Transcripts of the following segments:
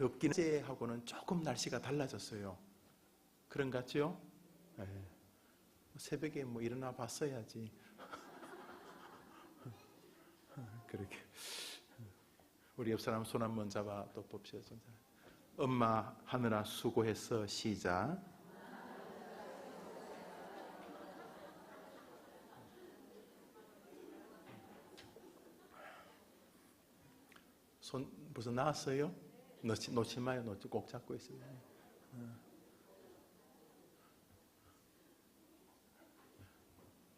덥긴 어제하고는 조금 날씨가 달라졌어요. 그런 것 같죠? 네. 새벽에 뭐 일어나 봤어야지. 그렇게. 우리 옆 사람 손 한번 잡아 또 봅시다. 엄마 하느라 수고했어. 시작. 손 벌써 나왔어요? 놓지 마요. 꼭 잡고 있어요.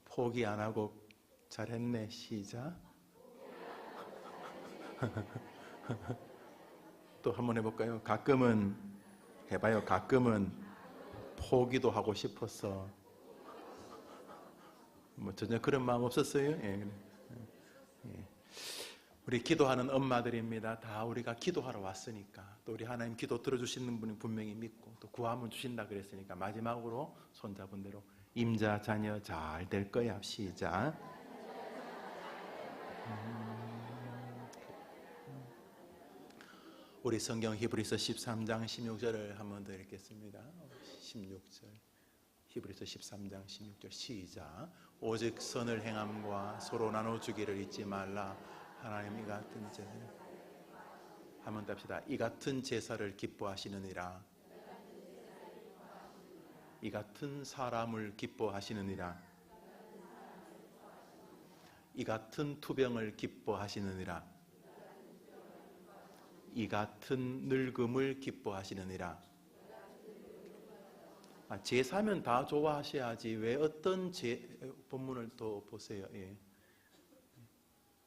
포기 안 하고 잘했네. 시작. 또 한번 해볼까요? 가끔은 해봐요. 가끔은 포기도 하고 싶었어. 뭐 전혀 그런 마음 없었어요? 예. 예. 우리 기도하는 엄마들입니다. 다 우리가 기도하러 왔으니까, 또 우리 하나님 기도 들어주시는 분이 분명히 믿고 또 구하면 주신다 그랬으니까 마지막으로 손잡은 대로 임자 자녀 잘 될 거야. 시작. 우리 성경 히브리서 13장 16절을 한번 더 읽겠습니다. 16절. 히브리서 13장 16절 시작. 오직 선을 행함과 서로 나눠주기를 잊지 말라. 하나님 이 같은 제사 한번 답시다. 이 같은 제사를 기뻐하시느니라. 이 같은 사람을 기뻐하시느니라. 이 같은 투병을 기뻐하시느니라. 이 같은 늙음을 기뻐하시느니라. 제사면 다 좋아하셔야지 왜 어떤 본문을 또 보세요. 예.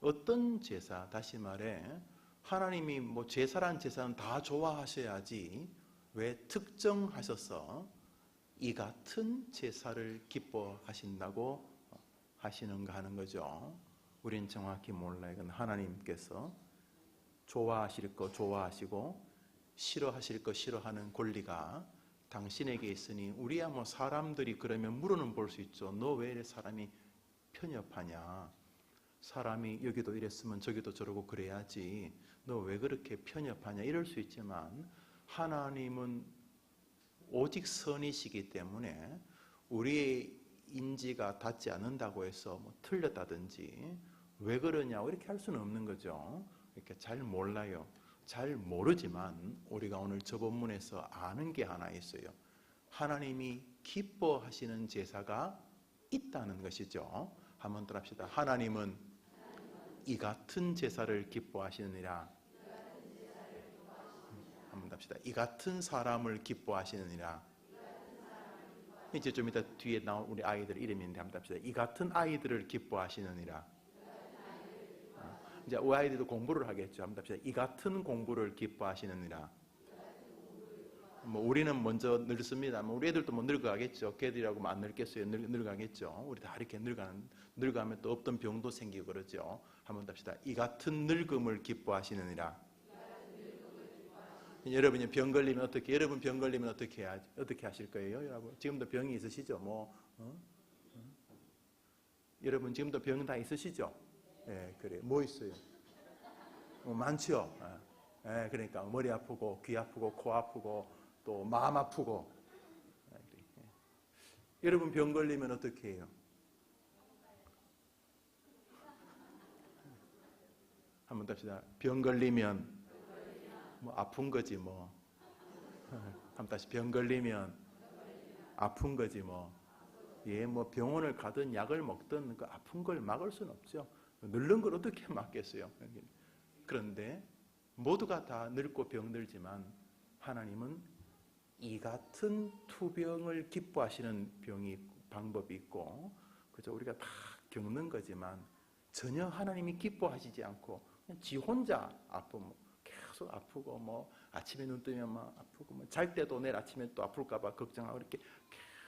어떤 제사, 다시 말해 하나님이 뭐 제사란 제사는 다 좋아하셔야지 왜 특정하셔서 이 같은 제사를 기뻐하신다고 하시는가 하는 거죠. 우린 정확히 몰라요. 이건 하나님께서 좋아하실 거 좋아하시고 싫어하실 거 싫어하는 권리가 당신에게 있으니 우리야 뭐 사람들이 그러면 물어는 볼 수 있죠. 너 왜 사람이 편협하냐? 사람이 여기도 이랬으면 저기도 저러고 그래야지 너 왜 그렇게 편협하냐 이럴 수 있지만 하나님은 오직 선이시기 때문에 우리의 인지가 닿지 않는다고 해서 뭐 틀렸다든지 왜 그러냐고 이렇게 할 수는 없는 거죠. 이렇게 잘 몰라요. 잘 모르지만 우리가 오늘 저 본문에서 아는 게 하나 있어요. 하나님이 기뻐하시는 제사가 있다는 것이죠. 한번 더 합시다. 하나님은 이 같은 제사를 기뻐하시느니라. 한번 합시다. 이 같은 사람을 기뻐하시느니라. 이제 좀 이따 뒤에 나올 우리 아이들 이름인데 한번 합시다. 이 같은 아이들을 기뻐하시느니라. 이제 우리 아이들도 공부를 하겠죠. 한번 합시다. 이 같은 공부를 기뻐하시느니라. 뭐 우리는 먼저 늙습니다. 우리 애들도 뭐 늙어가겠죠. 걔들이라고 안 늙겠어요. 늙어가겠죠. 우리 다 이렇게 늙어가면 또 없던 병도 생기고 그러죠. 한번 합시다. 이 같은 늙음을 기뻐하시느니라. 여러분이 병 걸리면 어떻게? 여러분 병 걸리면 어떻게 하실 거예요, 여러분? 지금도 병이 있으시죠? 여러분 지금도 병 다 있으시죠? 예, 그래. 뭐 있어요? 많죠. 예, 그러니까 머리 아프고 귀 아프고 코 아프고 또 마음 아프고. 여러분 병 걸리면 어떻게 해요? 한번 더 합시다. 병 걸리면 뭐 아픈 거지 뭐. 한번 다시 병 걸리면 아픈 거지 뭐. 예, 뭐 병원을 가든 약을 먹든 그 아픈 걸 막을 수는 없죠. 늙는 걸 어떻게 막겠어요? 그런데 모두가 다 늙고 병들지만 하나님은 이 같은 투병을 기뻐하시는 방법이 있고, 그죠? 우리가 다 겪는 거지만 전혀 하나님이 기뻐하시지 않고 그냥 지 혼자 아프면 계속 아프고 뭐 아침에 눈 뜨면 막 아프고 뭐 잘 때도 내일 아침에 또 아플까봐 걱정하고 이렇게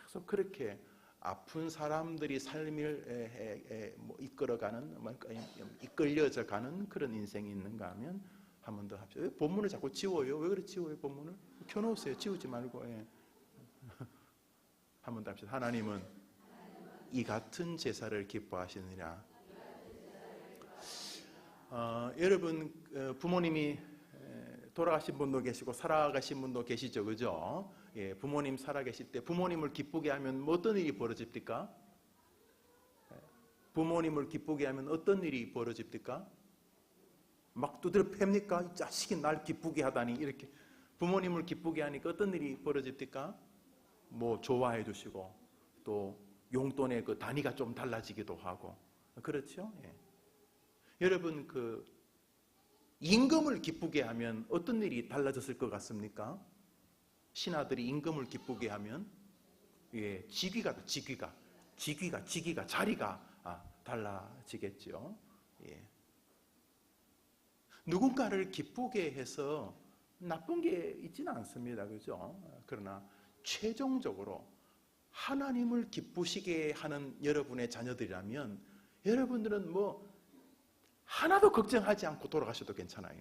계속 그렇게 아픈 사람들이 삶을 이끌려져 가는 그런 인생이 있는가 하면 한 번 더 합시다. 왜 본문을 자꾸 지워요? 왜 그래 지워요 본문을? 켜놓으세요. 지우지 말고. 예. 한 번 더 합시다. 하나님은 이 같은 제사를 기뻐하시느니라. 여러분 부모님이 돌아가신 분도 계시고 살아가신 분도 계시죠, 그죠? 예, 부모님 살아계실 때 부모님을 기쁘게 하면 뭐 어떤 일이 벌어집니까? 부모님을 기쁘게 하면 어떤 일이 벌어집니까? 막 두드려 팹니까? 이 자식이 날 기쁘게 하다니. 이렇게 부모님을 기쁘게 하니까 어떤 일이 벌어집니까? 뭐 좋아해 주시고 또 용돈의 그 단위가 좀 달라지기도 하고. 그렇죠? 예. 여러분, 그 임금을 기쁘게 하면 어떤 일이 달라졌을 것 같습니까? 신하들이 임금을 기쁘게 하면 예, 직위가 자리가 달라지겠죠. 예. 누군가를 기쁘게 해서 나쁜 게 있지는 않습니다. 그죠? 그러나 최종적으로 하나님을 기쁘시게 하는 여러분의 자녀들이라면 여러분들은 뭐 하나도 걱정하지 않고 돌아가셔도 괜찮아요.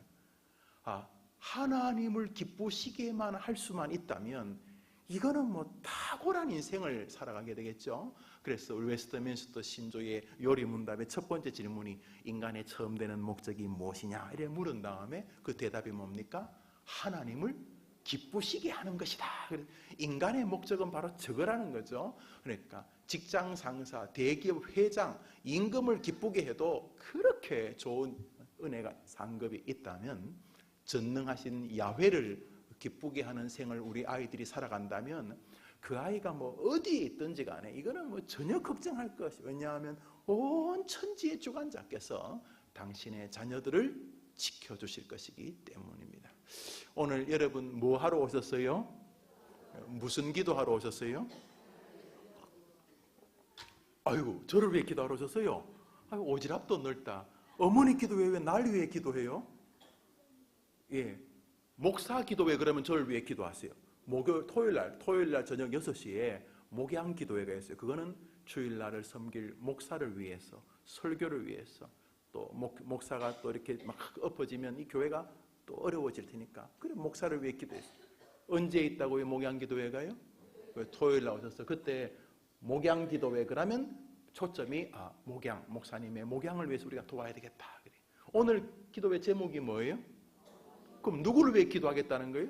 하나님을 기쁘시게만 할 수만 있다면 이거는 뭐 탁월한 인생을 살아가게 되겠죠. 그래서 웨스트민스터 신조의 요리문답의 첫 번째 질문이 인간의 처음 되는 목적이 무엇이냐 이래 물은 다음에 그 대답이 뭡니까? 하나님을 기쁘시게 하는 것이다. 인간의 목적은 바로 저거라는 거죠. 그러니까 직장 상사, 대기업 회장, 임금을 기쁘게 해도 그렇게 좋은 은혜가 상급이 있다면 전능하신 야훼를 기쁘게 하는 생을 우리 아이들이 살아간다면 그 아이가 뭐 어디에 있든지 간에 이거는 뭐 전혀 걱정할 것이, 왜냐하면 온 천지의 주관자께서 당신의 자녀들을 지켜주실 것이기 때문입니다. 오늘 여러분 뭐 하러 오셨어요? 무슨 기도하러 오셨어요? 아이고, 저를 위해 기도하러 오셨어요? 아이고, 오지랖도 넓다. 어머니 기도회 왜 날 위해 기도해요? 예, 목사 기도회 그러면 저를 위해 기도하세요. 토요일 날 저녁 6시에 목양 기도회가 있어요. 그거는 주일 날을 섬길 목사를 위해서, 설교를 위해서, 또 목사가 또 이렇게 막 엎어지면 이 교회가 또 어려워질 테니까, 그래 목사를 위해 기도했어요. 언제 있다고요? 목양 기도회가요? 토요일 날 오셨어요. 그때 목양 기도회 그러면 초점이 목사님의 목양을 위해서 우리가 도와야 되겠다. 그래. 오늘 기도회 제목이 뭐예요? 그럼 누구를 위해 기도하겠다는 거예요?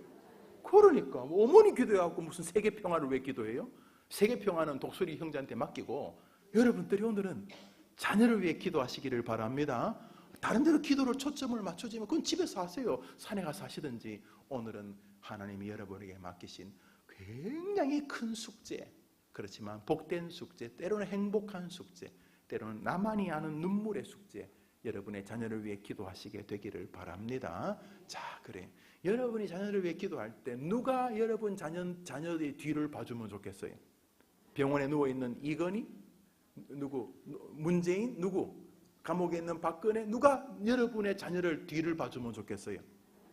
그러니까 어머니 기도해갖고 무슨 세계 평화를 왜 기도해요? 세계 평화는 독수리 형제한테 맡기고 여러분들이 오늘은 자녀를 위해 기도하시기를 바랍니다. 다른 데로 기도를 초점을 맞추지만 그건 집에서 하세요. 산에 가서 하시든지. 오늘은 하나님이 여러분에게 맡기신 굉장히 큰 숙제, 그렇지만 복된 숙제, 때로는 행복한 숙제, 때로는 나만이 아는 눈물의 숙제, 여러분의 자녀를 위해 기도하시게 되기를 바랍니다. 자, 그래. 여러분이 자녀를 위해 기도할 때 누가 여러분 자녀의 뒤를 봐주면 좋겠어요? 병원에 누워있는 이건희? 누구? 문재인? 누구? 감옥에 있는 박근혜? 누가 여러분의 자녀를 뒤를 봐주면 좋겠어요?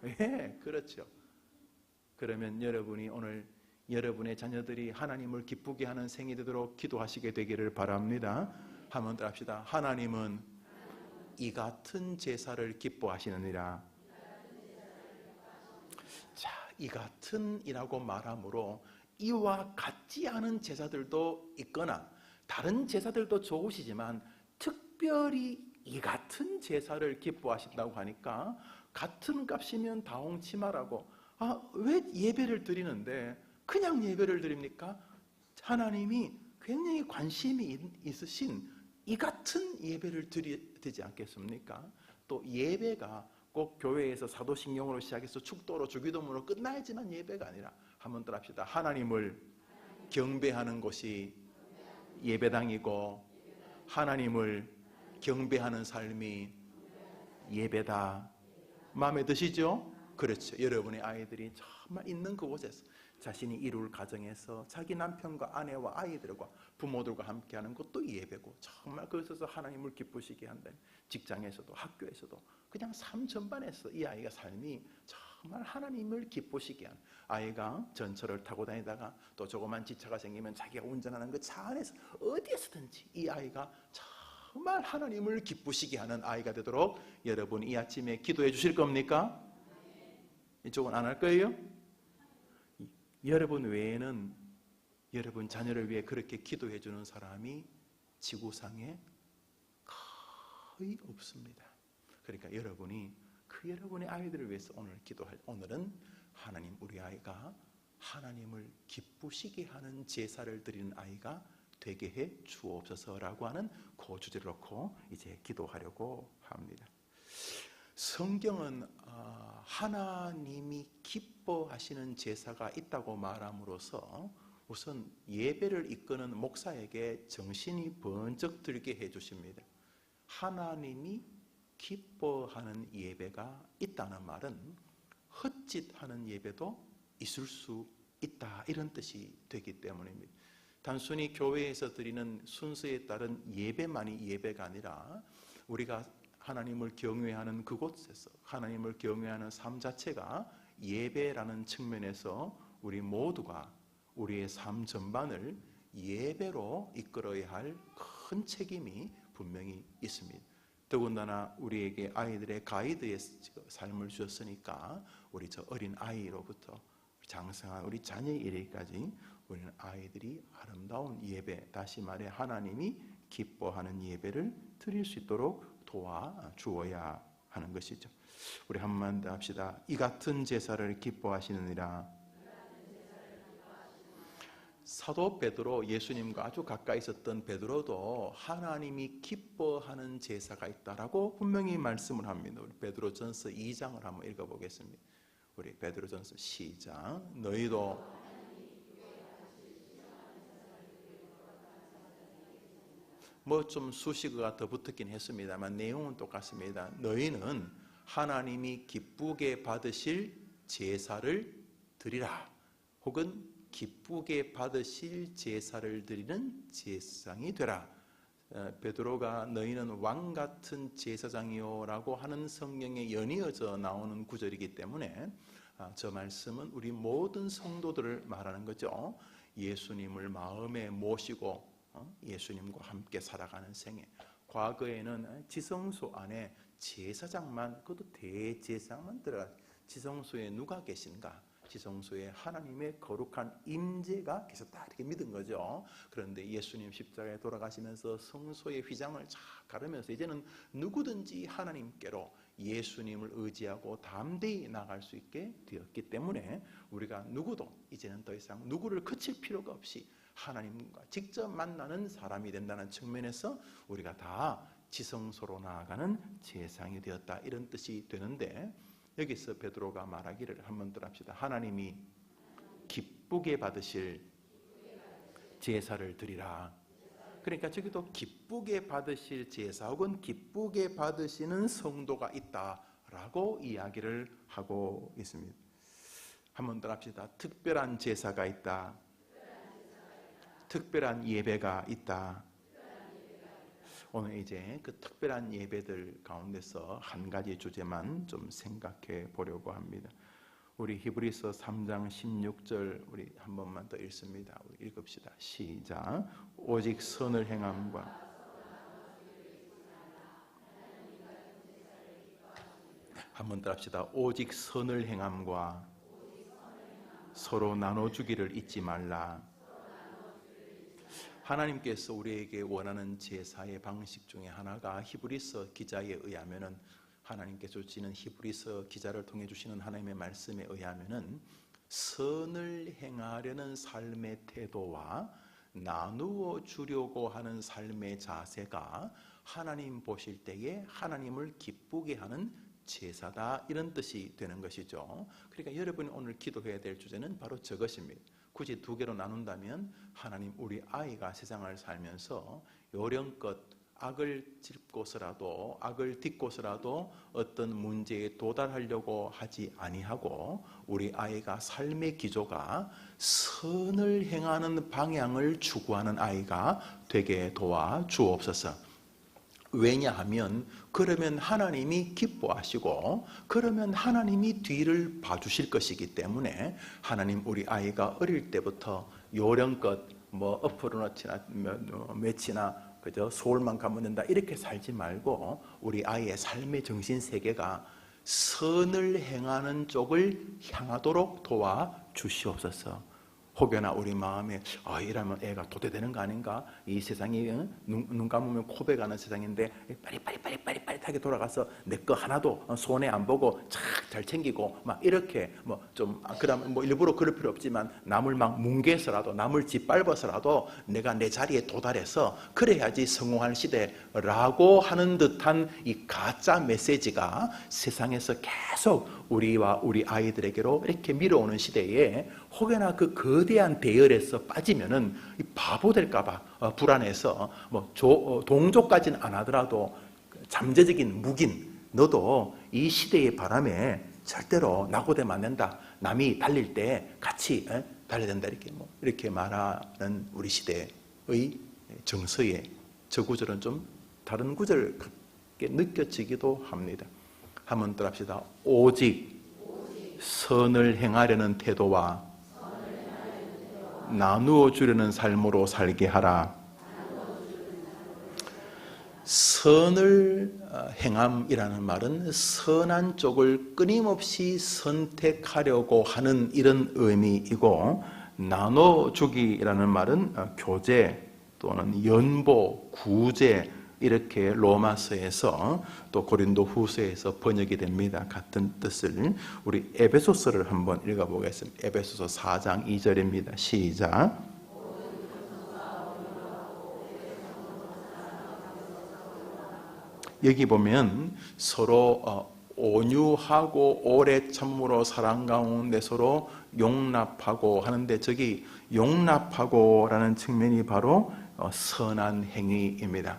예, 그렇죠. 그러면 여러분이 오늘 여러분의 자녀들이 하나님을 기쁘게 하는 생이 되도록 기도하시게 되기를 바랍니다. 한번 더 합시다. 하나님은 이 같은 제사를 기뻐하시느니라. 자, 이 같은이라고 말하므로 이와 같지 않은 제사들도 있거나 다른 제사들도 좋으시지만 특별히 이 같은 제사를 기뻐하신다고 하니까 같은 값이면 다홍치마라고. 왜 예배를 드리는데 그냥 예배를 드립니까? 하나님이 굉장히 관심이 있으신 이 같은 예배를 드려야 되지 않겠습니까? 또 예배가 꼭 교회에서 사도신경으로 시작해서 축도로 주기도문으로 끝나야지만 예배가 아니라, 한번 더 합시다. 하나님을 경배하는 곳이 예배당이고 하나님을 경배하는 삶이 예배다. 마음에 드시죠? 그렇죠. 여러분의 아이들이 정말 있는 그곳에서 자신이 이룰 가정에서 자기 남편과 아내와 아이들과 부모들과 함께하는 것도 예배고, 정말 그것에서 하나님을 기쁘시게 한다는, 직장에서도 학교에서도 그냥 삶 전반에서 이 아이가 삶이 정말 하나님을 기쁘시게 하는, 아이가 전철을 타고 다니다가 또 조그만 지차가 생기면 자기가 운전하는 그 차 안에서 어디에서든지 이 아이가 정말 하나님을 기쁘시게 하는 아이가 되도록 여러분 이 아침에 기도해 주실 겁니까? 이쪽은 안 할 거예요? 여러분 외에는 여러분 자녀를 위해 그렇게 기도해 주는 사람이 지구상에 거의 없습니다. 그러니까 여러분이 그 그 여러분의 아이들을 위해서 오늘 기도할, 오늘은 하나님 우리 아이가 하나님을 기쁘시게 하는 제사를 드리는 아이가 되게 해 주옵소서라고 하는 그 주제를 놓고 이제 기도하려고 합니다. 성경은 하나님이 기뻐하시는 제사가 있다고 말함으로써 우선 예배를 이끄는 목사에게 정신이 번쩍 들게 해주십니다. 하나님이 기뻐하는 예배가 있다는 말은 헛짓하는 예배도 있을 수 있다, 이런 뜻이 되기 때문입니다. 단순히 교회에서 드리는 순서에 따른 예배만이 예배가 아니라 우리가 하나님을 경외하는 그곳에서 하나님을 경외하는 삶 자체가 예배라는 측면에서 우리 모두가 우리의 삶 전반을 예배로 이끌어야 할 큰 책임이 분명히 있습니다. 더군다나 우리에게 아이들의 가이드의 삶을 주셨으니까 우리 저 어린 아이로부터 장성한 우리 자녀에 이르기까지 우리는 아이들이 아름다운 예배, 다시 말해 하나님이 기뻐하는 예배를 드릴 수 있도록 도와주어야 하는 것이죠. 우리 한 번만 더 합시다. 이 같은 제사를 기뻐하시느니라. 사도 베드로, 예수님과 아주 가까이 있었던 베드로도 하나님이 기뻐하는 제사가 있다라고 분명히 말씀을 합니다. 우리 베드로전서 2장을 한번 읽어보겠습니다. 우리 베드로전서 시작. 너희도 뭐 좀 수식어가 더 붙었긴 했습니다만 내용은 똑같습니다. 너희는 하나님이 기쁘게 받으실 제사를 드리라. 혹은 기쁘게 받으실 제사를 드리는 제사장이 되라. 베드로가 너희는 왕같은 제사장이요라고 하는 성경에 연이어져 나오는 구절이기 때문에 저 말씀은 우리 모든 성도들을 말하는 거죠. 예수님을 마음에 모시고 예수님과 함께 살아가는 생애. 과거에는 지성소 안에 제사장만, 그것도 대제사장만 들어가. 지성소에 누가 계신가? 지성소에 하나님의 거룩한 임재가 계셨다, 이렇게 믿은 거죠. 그런데 예수님 십자가에 돌아가시면서 성소의 휘장을 쫙 가르면서 이제는 누구든지 하나님께로 예수님을 의지하고 담대히 나갈 수 있게 되었기 때문에 우리가 누구도 이제는 더 이상 누구를 거칠 필요가 없이 하나님과 직접 만나는 사람이 된다는 측면에서 우리가 다 지성소로 나아가는 제사장이 되었다, 이런 뜻이 되는데, 여기서 베드로가 말하기를 한번 더 합시다. 하나님이 기쁘게 받으실 제사를 드리라. 그러니까 저기도 기쁘게 받으실 제사 혹은 기쁘게 받으시는 성도가 있다라고 이야기를 하고 있습니다. 한번 더 합시다. 특별한 제사가 있다. 특별한 예배가 있다. 오늘 이제 그 특별한 예배들 가운데서 한 가지 주제만 좀 생각해 보려고 합니다. 우리 히브리서 3장 16절 우리 한 번만 더 읽습니다. 우리 읽읍시다. 시작. 오직 선을 행함과 한 번 더 합시다. 오직 선을 행함과 서로 나눠주기를 잊지 말라. 하나님께서 우리에게 원하는 제사의 방식 중에 하나가 히브리서 기자에 의하면은, 하나님께서 주시는 히브리서 기자를 통해 주시는 하나님의 말씀에 의하면은 선을 행하려는 삶의 태도와 나누어 주려고 하는 삶의 자세가 하나님 보실 때에 하나님을 기쁘게 하는 제사다, 이런 뜻이 되는 것이죠. 그러니까 여러분이 오늘 기도해야 될 주제는 바로 저것입니다. 굳이 두 개로 나눈다면 하나님 우리 아이가 세상을 살면서 요령껏 악을 짚고서라도 악을 딛고서라도 어떤 문제에 도달하려고 하지 아니하고 우리 아이가 삶의 기조가 선을 행하는 방향을 추구하는 아이가 되게 도와주옵소서. 왜냐하면 그러면 하나님이 기뻐하시고 그러면 하나님이 뒤를 봐주실 것이기 때문에 하나님 우리 아이가 어릴 때부터 요령껏 뭐 어퍼로너치나 매치나 그저 서울만 가면 된다 이렇게 살지 말고 우리 아이의 삶의 정신세계가 선을 행하는 쪽을 향하도록 도와주시옵소서. 혹여나 우리 마음에 이러면 애가 도태되는 거 아닌가? 이 세상이 눈 감으면 코베 가는 세상인데 빠릿빠릿하게 돌아가서 내 거 하나도 손해 안 보고 잘 챙기고 막 이렇게 그러면 일부러 그럴 필요 없지만 남을 막 뭉개서라도 남을 짓밟아서라도 내가 내 자리에 도달해서 그래야지 성공할 시대라고 하는 듯한 이 가짜 메시지가 세상에서 계속 우리와 우리 아이들에게로 이렇게 밀어오는 시대에 혹여나 그 거대한 대열에서 빠지면은 바보 될까봐 불안해서 동조까지는 안 하더라도 잠재적인 묵인 너도 이 시대의 바람에 절대로 낙오되면 안 된다. 남이 달릴 때 같이 달려야 된다. 이렇게 말하는 우리 시대의 정서의 저 구절은 좀 다른 구절 같게 느껴지기도 합니다. 한번 더 합시다. 오직 선을 행하려는 태도와 나누어 주려는 삶으로 살게 하라. 선을 행함이라는 말은 선한 쪽을 끊임없이 선택하려고 하는 이런 의미이고, 나눠주기라는 말은 교제 또는 연보, 구제 이렇게 로마서에서 또 고린도 후서에서 번역이 됩니다. 같은 뜻을 우리 에베소서를 한번 읽어보겠습니다. 에베소서 4장 2절입니다. 시작. 여기 보면 서로 온유하고 오래 참으로 사랑 가운데 서로 용납하고 하는데, 저기 용납하고라는 측면이 바로 선한 행위입니다.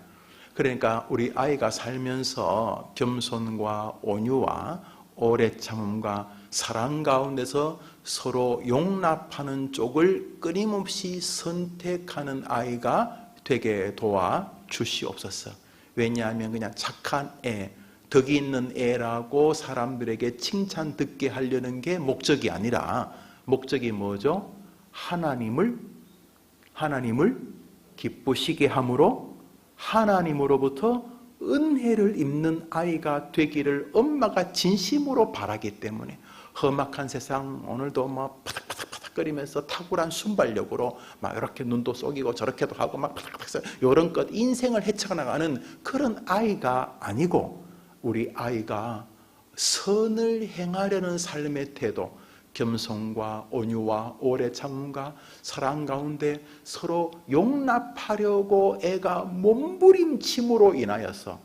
그러니까 우리 아이가 살면서 겸손과 온유와 오래 참음과 사랑 가운데서 서로 용납하는 쪽을 끊임없이 선택하는 아이가 되게 도와주시옵소서. 왜냐하면 그냥 착한 애, 덕이 있는 애라고 사람들에게 칭찬 듣게 하려는 게 목적이 아니라, 목적이 뭐죠? 하나님을 기쁘시게 함으로 하나님으로부터 은혜를 입는 아이가 되기를 엄마가 진심으로 바라기 때문에, 험악한 세상 오늘도 막 파닥파닥거리면서 탁월한 순발력으로 막 이렇게 눈도 속이고 저렇게도 하고 막 파닥파닥 이런 것 인생을 헤쳐나가는 그런 아이가 아니고, 우리 아이가 선을 행하려는 삶의 태도, 겸손과 온유와 오래 참음과 사랑 가운데 서로 용납하려고 애가 몸부림침으로 인하여서,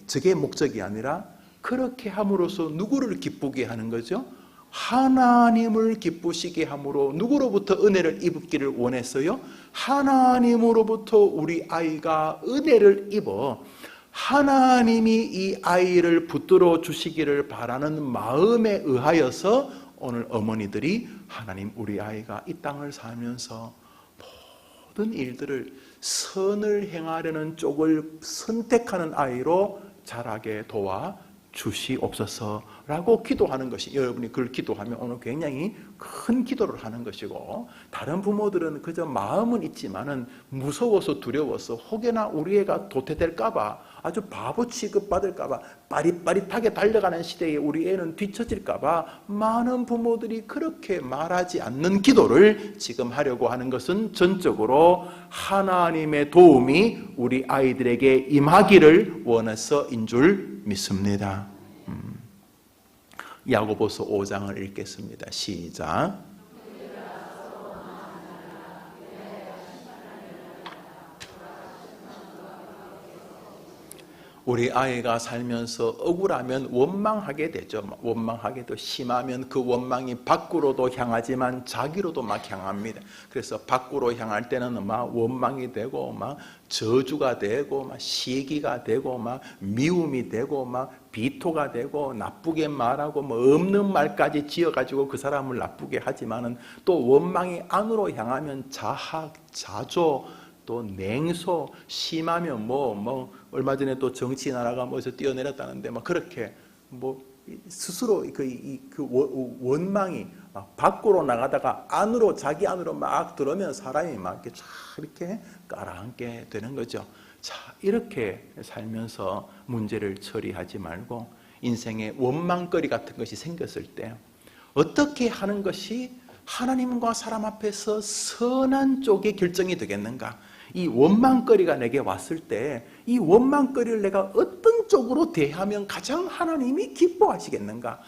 저게 목적이 아니라 그렇게 함으로써 누구를 기쁘게 하는 거죠? 하나님을 기쁘시게 함으로 누구로부터 은혜를 입기를 원했어요? 하나님으로부터 우리 아이가 은혜를 입어 하나님이 이 아이를 붙들어 주시기를 바라는 마음에 의하여서 오늘 어머니들이 하나님, 우리 아이가 이 땅을 살면서 모든 일들을 선을 행하려는 쪽을 선택하는 아이로 자라게 도와주시옵소서라고 기도하는 것이, 여러분이 그걸 기도하면 오늘 굉장히 큰 기도를 하는 것이고, 다른 부모들은 그저 마음은 있지만은 무서워서 두려워서 혹여나 우리 애가 도태될까봐, 아주 바보 취급받을까봐, 빠릿빠릿하게 달려가는 시대에 우리 애는 뒤처질까봐 많은 부모들이 그렇게 말하지 않는 기도를 지금 하려고 하는 것은 전적으로 하나님의 도움이 우리 아이들에게 임하기를 원해서인 줄 믿습니다. 야고보서 5장을 읽겠습니다. 시작. 우리 아이가 살면서 억울하면 원망하게 되죠. 원망하게 더 심하면 그 원망이 밖으로도 향하지만 자기로도 막 향합니다. 그래서 밖으로 향할 때는 막 원망이 되고, 막 저주가 되고, 막 시기가 되고, 막 미움이 되고, 막 비토가 되고, 나쁘게 말하고, 뭐 없는 말까지 지어가지고 그 사람을 나쁘게 하지만은, 또 원망이 안으로 향하면 자학, 자조, 또 냉소, 심하면 얼마 전에 또 정치 나라가 뭐에서 뛰어내렸다는데, 막 그렇게 스스로 그 원망이 막 밖으로 나가다가 안으로, 자기 안으로 막 들어오면 사람이 막 이렇게 깔아앉게 되는 거죠. 자, 이렇게 살면서 문제를 처리하지 말고, 인생에 원망거리 같은 것이 생겼을 때 어떻게 하는 것이 하나님과 사람 앞에서 선한 쪽의 결정이 되겠는가? 이 원망거리가 내게 왔을 때 이 원망거리를 내가 어떤 쪽으로 대하면 가장 하나님이 기뻐하시겠는가?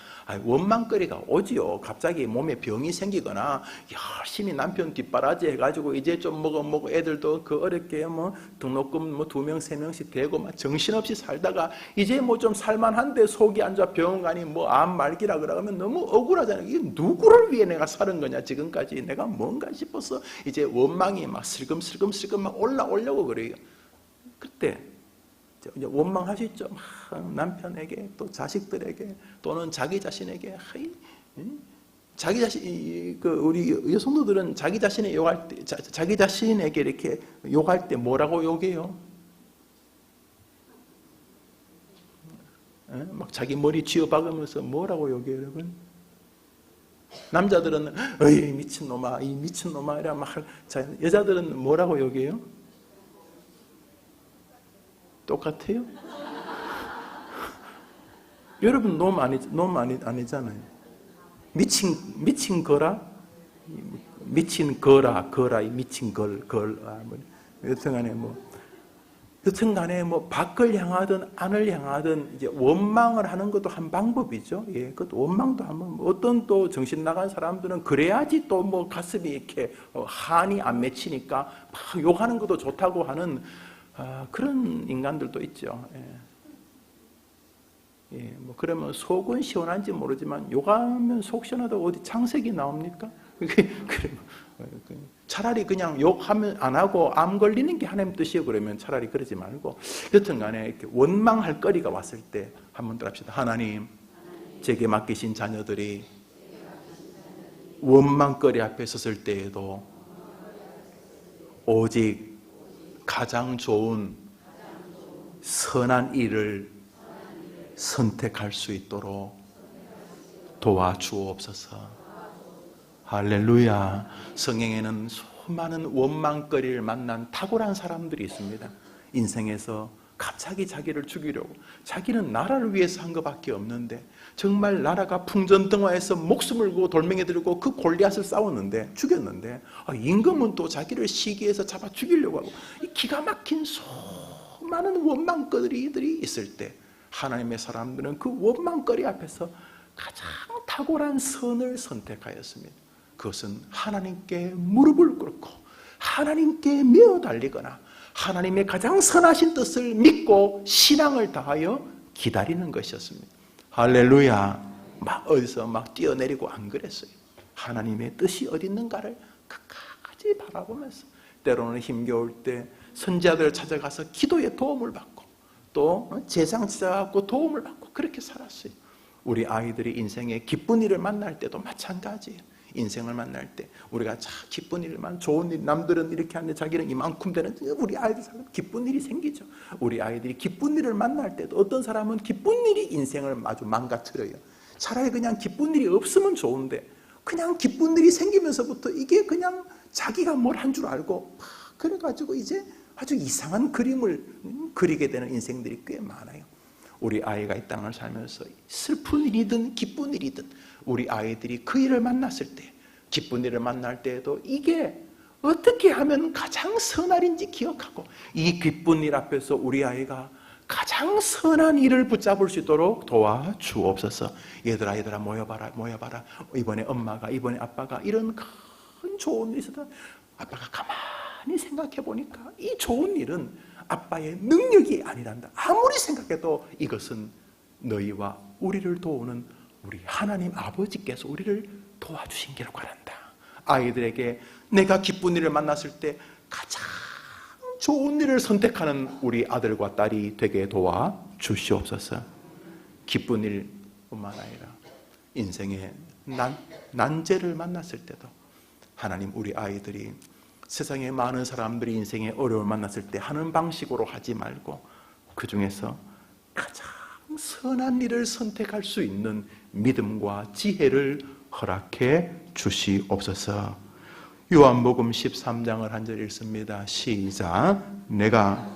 원망거리가 오지요. 갑자기 몸에 병이 생기거나 열심히 남편 뒷바라지 해가지고 이제 좀 먹어 애들도 그 어렵게 뭐 등록금 뭐 2명 3명씩 대고 막 정신없이 살다가 이제 뭐 좀 살만한데 속이 안 좋아 병원 가니 뭐 암 말기라 그러면 너무 억울하잖아요. 이게 누구를 위해 내가 사는 거냐 지금까지 내가 뭔가 싶어서 이제 원망이 막 슬금슬금 막 올라오려고 그래요. 그때 이제 원망하시죠. 남편에게 또 자식들에게 또는 자기 자신에게 자기 자신 그 우리 여성들은 자기 자신에 욕할 때 자기 자신에게 이렇게 욕할 때 뭐라고 욕해요? 막 자기 머리 쥐어박으면서 뭐라고 욕해요, 여러분? 남자들은 어이 미친놈아 이 미친놈아 이라 막 여자들은 뭐라고 욕해요? 똑같아요? 여러분 놈 아니잖아요. 미친 거라 미친 거라 미친 걸 여튼간에 뭐 밖을 향하든 안을 향하든 이제 원망을 하는 것도 한 방법이죠. 예, 그것도 원망도 한번 어떤 또 정신 나간 사람들은 그래야지 또 뭐 가슴이 이렇게 한이 안 맺히니까 막 욕하는 것도 좋다고 하는 그런 인간들도 있죠. 예, 뭐 그러면 속은 시원한지 모르지만 욕하면 속 시원하다고 어디 창세기 나옵니까? 차라리 그냥 욕하면 안 하고 암 걸리는 게 하나님 뜻이에요. 그러면 차라리 그러지 말고 여튼간에 이렇게 원망할 거리가 왔을 때 한번 더 합시다. 하나님, 제게 맡기신 자녀들이 원망거리 앞에 섰을 때에도 오직 가장 좋은 선한 일을 선택할 수 있도록 도와주옵소서. 할렐루야. 성경에는 수많은 원망거리를 만난 탁월한 사람들이 있습니다. 인생에서 갑자기 자기를 죽이려고 자기는 나라를 위해서 한 것밖에 없는데 정말 나라가 풍전등화해서 목숨을 걸고 돌멩이 들고 그 골리앗을 싸웠는데 죽였는데 임금은 또 자기를 시기해서 잡아 죽이려고 하고 이 기가 막힌 수많은 원망거리들이 있을 때 하나님의 사람들은 그 원망거리 앞에서 가장 탁월한 선을 선택하였습니다. 그것은 하나님께 무릎을 꿇고 하나님께 메어 달리거나 하나님의 가장 선하신 뜻을 믿고 신앙을 다하여 기다리는 것이었습니다. 할렐루야. 막 어디서 막 뛰어내리고 안 그랬어요. 하나님의 뜻이 어디 있는가를 끝까지 바라보면서 때로는 힘겨울 때 선지자들을 찾아가서 기도의 도움을 받고 또 제상 찾아가고 도움을 받고 그렇게 살았어요. 우리 아이들이 인생에 기쁜 일을 만날 때도 마찬가지예요. 인생을 만날 때 우리가 기쁜 일만 좋은 일 남들은 이렇게 하는데 자기는 이만큼 되는 우리 아이들 살면 기쁜 일이 생기죠. 우리 아이들이 기쁜 일을 만날 때도 어떤 사람은 기쁜 일이 인생을 아주 망가뜨려요. 차라리 그냥 기쁜 일이 없으면 좋은데 그냥 기쁜 일이 생기면서부터 이게 그냥 자기가 뭘 한 줄 알고 그래가지고 이제 아주 이상한 그림을 그리게 되는 인생들이 꽤 많아요. 우리 아이가 이 땅을 살면서 슬픈 일이든 기쁜 일이든 우리 아이들이 그 일을 만났을 때 기쁜 일을 만날 때에도 이게 어떻게 하면 가장 선한 일인지 기억하고 이 기쁜 일 앞에서 우리 아이가 가장 선한 일을 붙잡을 수 있도록 도와주옵소서. 얘들아 모여봐라 이번에 엄마가 이번에 아빠가 이런 큰 좋은 일이 있었다. 아빠가 가만히 생각해 보니까 이 좋은 일은 아빠의 능력이 아니란다. 아무리 생각해도 이것은 너희와 우리를 도우는 우리 하나님 아버지께서 우리를 도와주신 기라고 한다. 아이들에게 내가 기쁜 일을 만났을 때 가장 좋은 일을 선택하는 우리 아들과 딸이 되게 도와주시옵소서. 기쁜 일뿐만 아니라 인생의 난제를 만났을 때도 하나님 우리 아이들이 세상에 많은 사람들이 인생의 어려움을 만났을 때 하는 방식으로 하지 말고 그 중에서 가장 선한 일을 선택할 수 있는 믿음과 지혜를 허락해 주시옵소서. 요한복음 13장을 한 절 읽습니다. 시작. 내가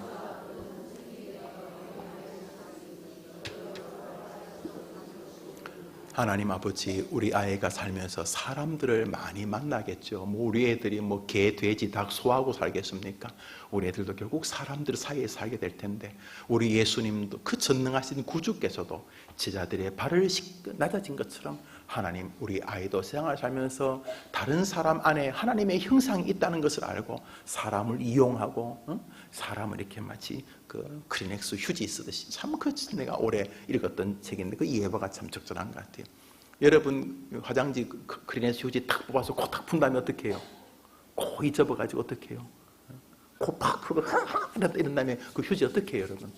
하나님 아버지, 우리 아이가 살면서 사람들을 많이 만나겠죠. 우리 애들이 개, 돼지, 닭, 소하고 살겠습니까? 우리 애들도 결국 사람들 사이에 살게 될 텐데, 우리 예수님도 그 전능하신 구주께서도 제자들의 발을 낮아진 것처럼 하나님, 우리 아이도 세상을 살면서 다른 사람 안에 하나님의 형상이 있다는 것을 알고 사람을 이용하고, 사람을 이렇게 마치 그 크리넥스 휴지 쓰듯이, 참 내가 올해 읽었던 책인데 그 예화가 참 적절한 것 같아요. 여러분 화장지 크리넥스 휴지 탁 뽑아서 코 탁 푼 다음에 어떻게 해요? 코이 접어가지고 어떻게 해요? 코 팍 풀고 이런 다음에 그 휴지 어떻게 해요, 여러분?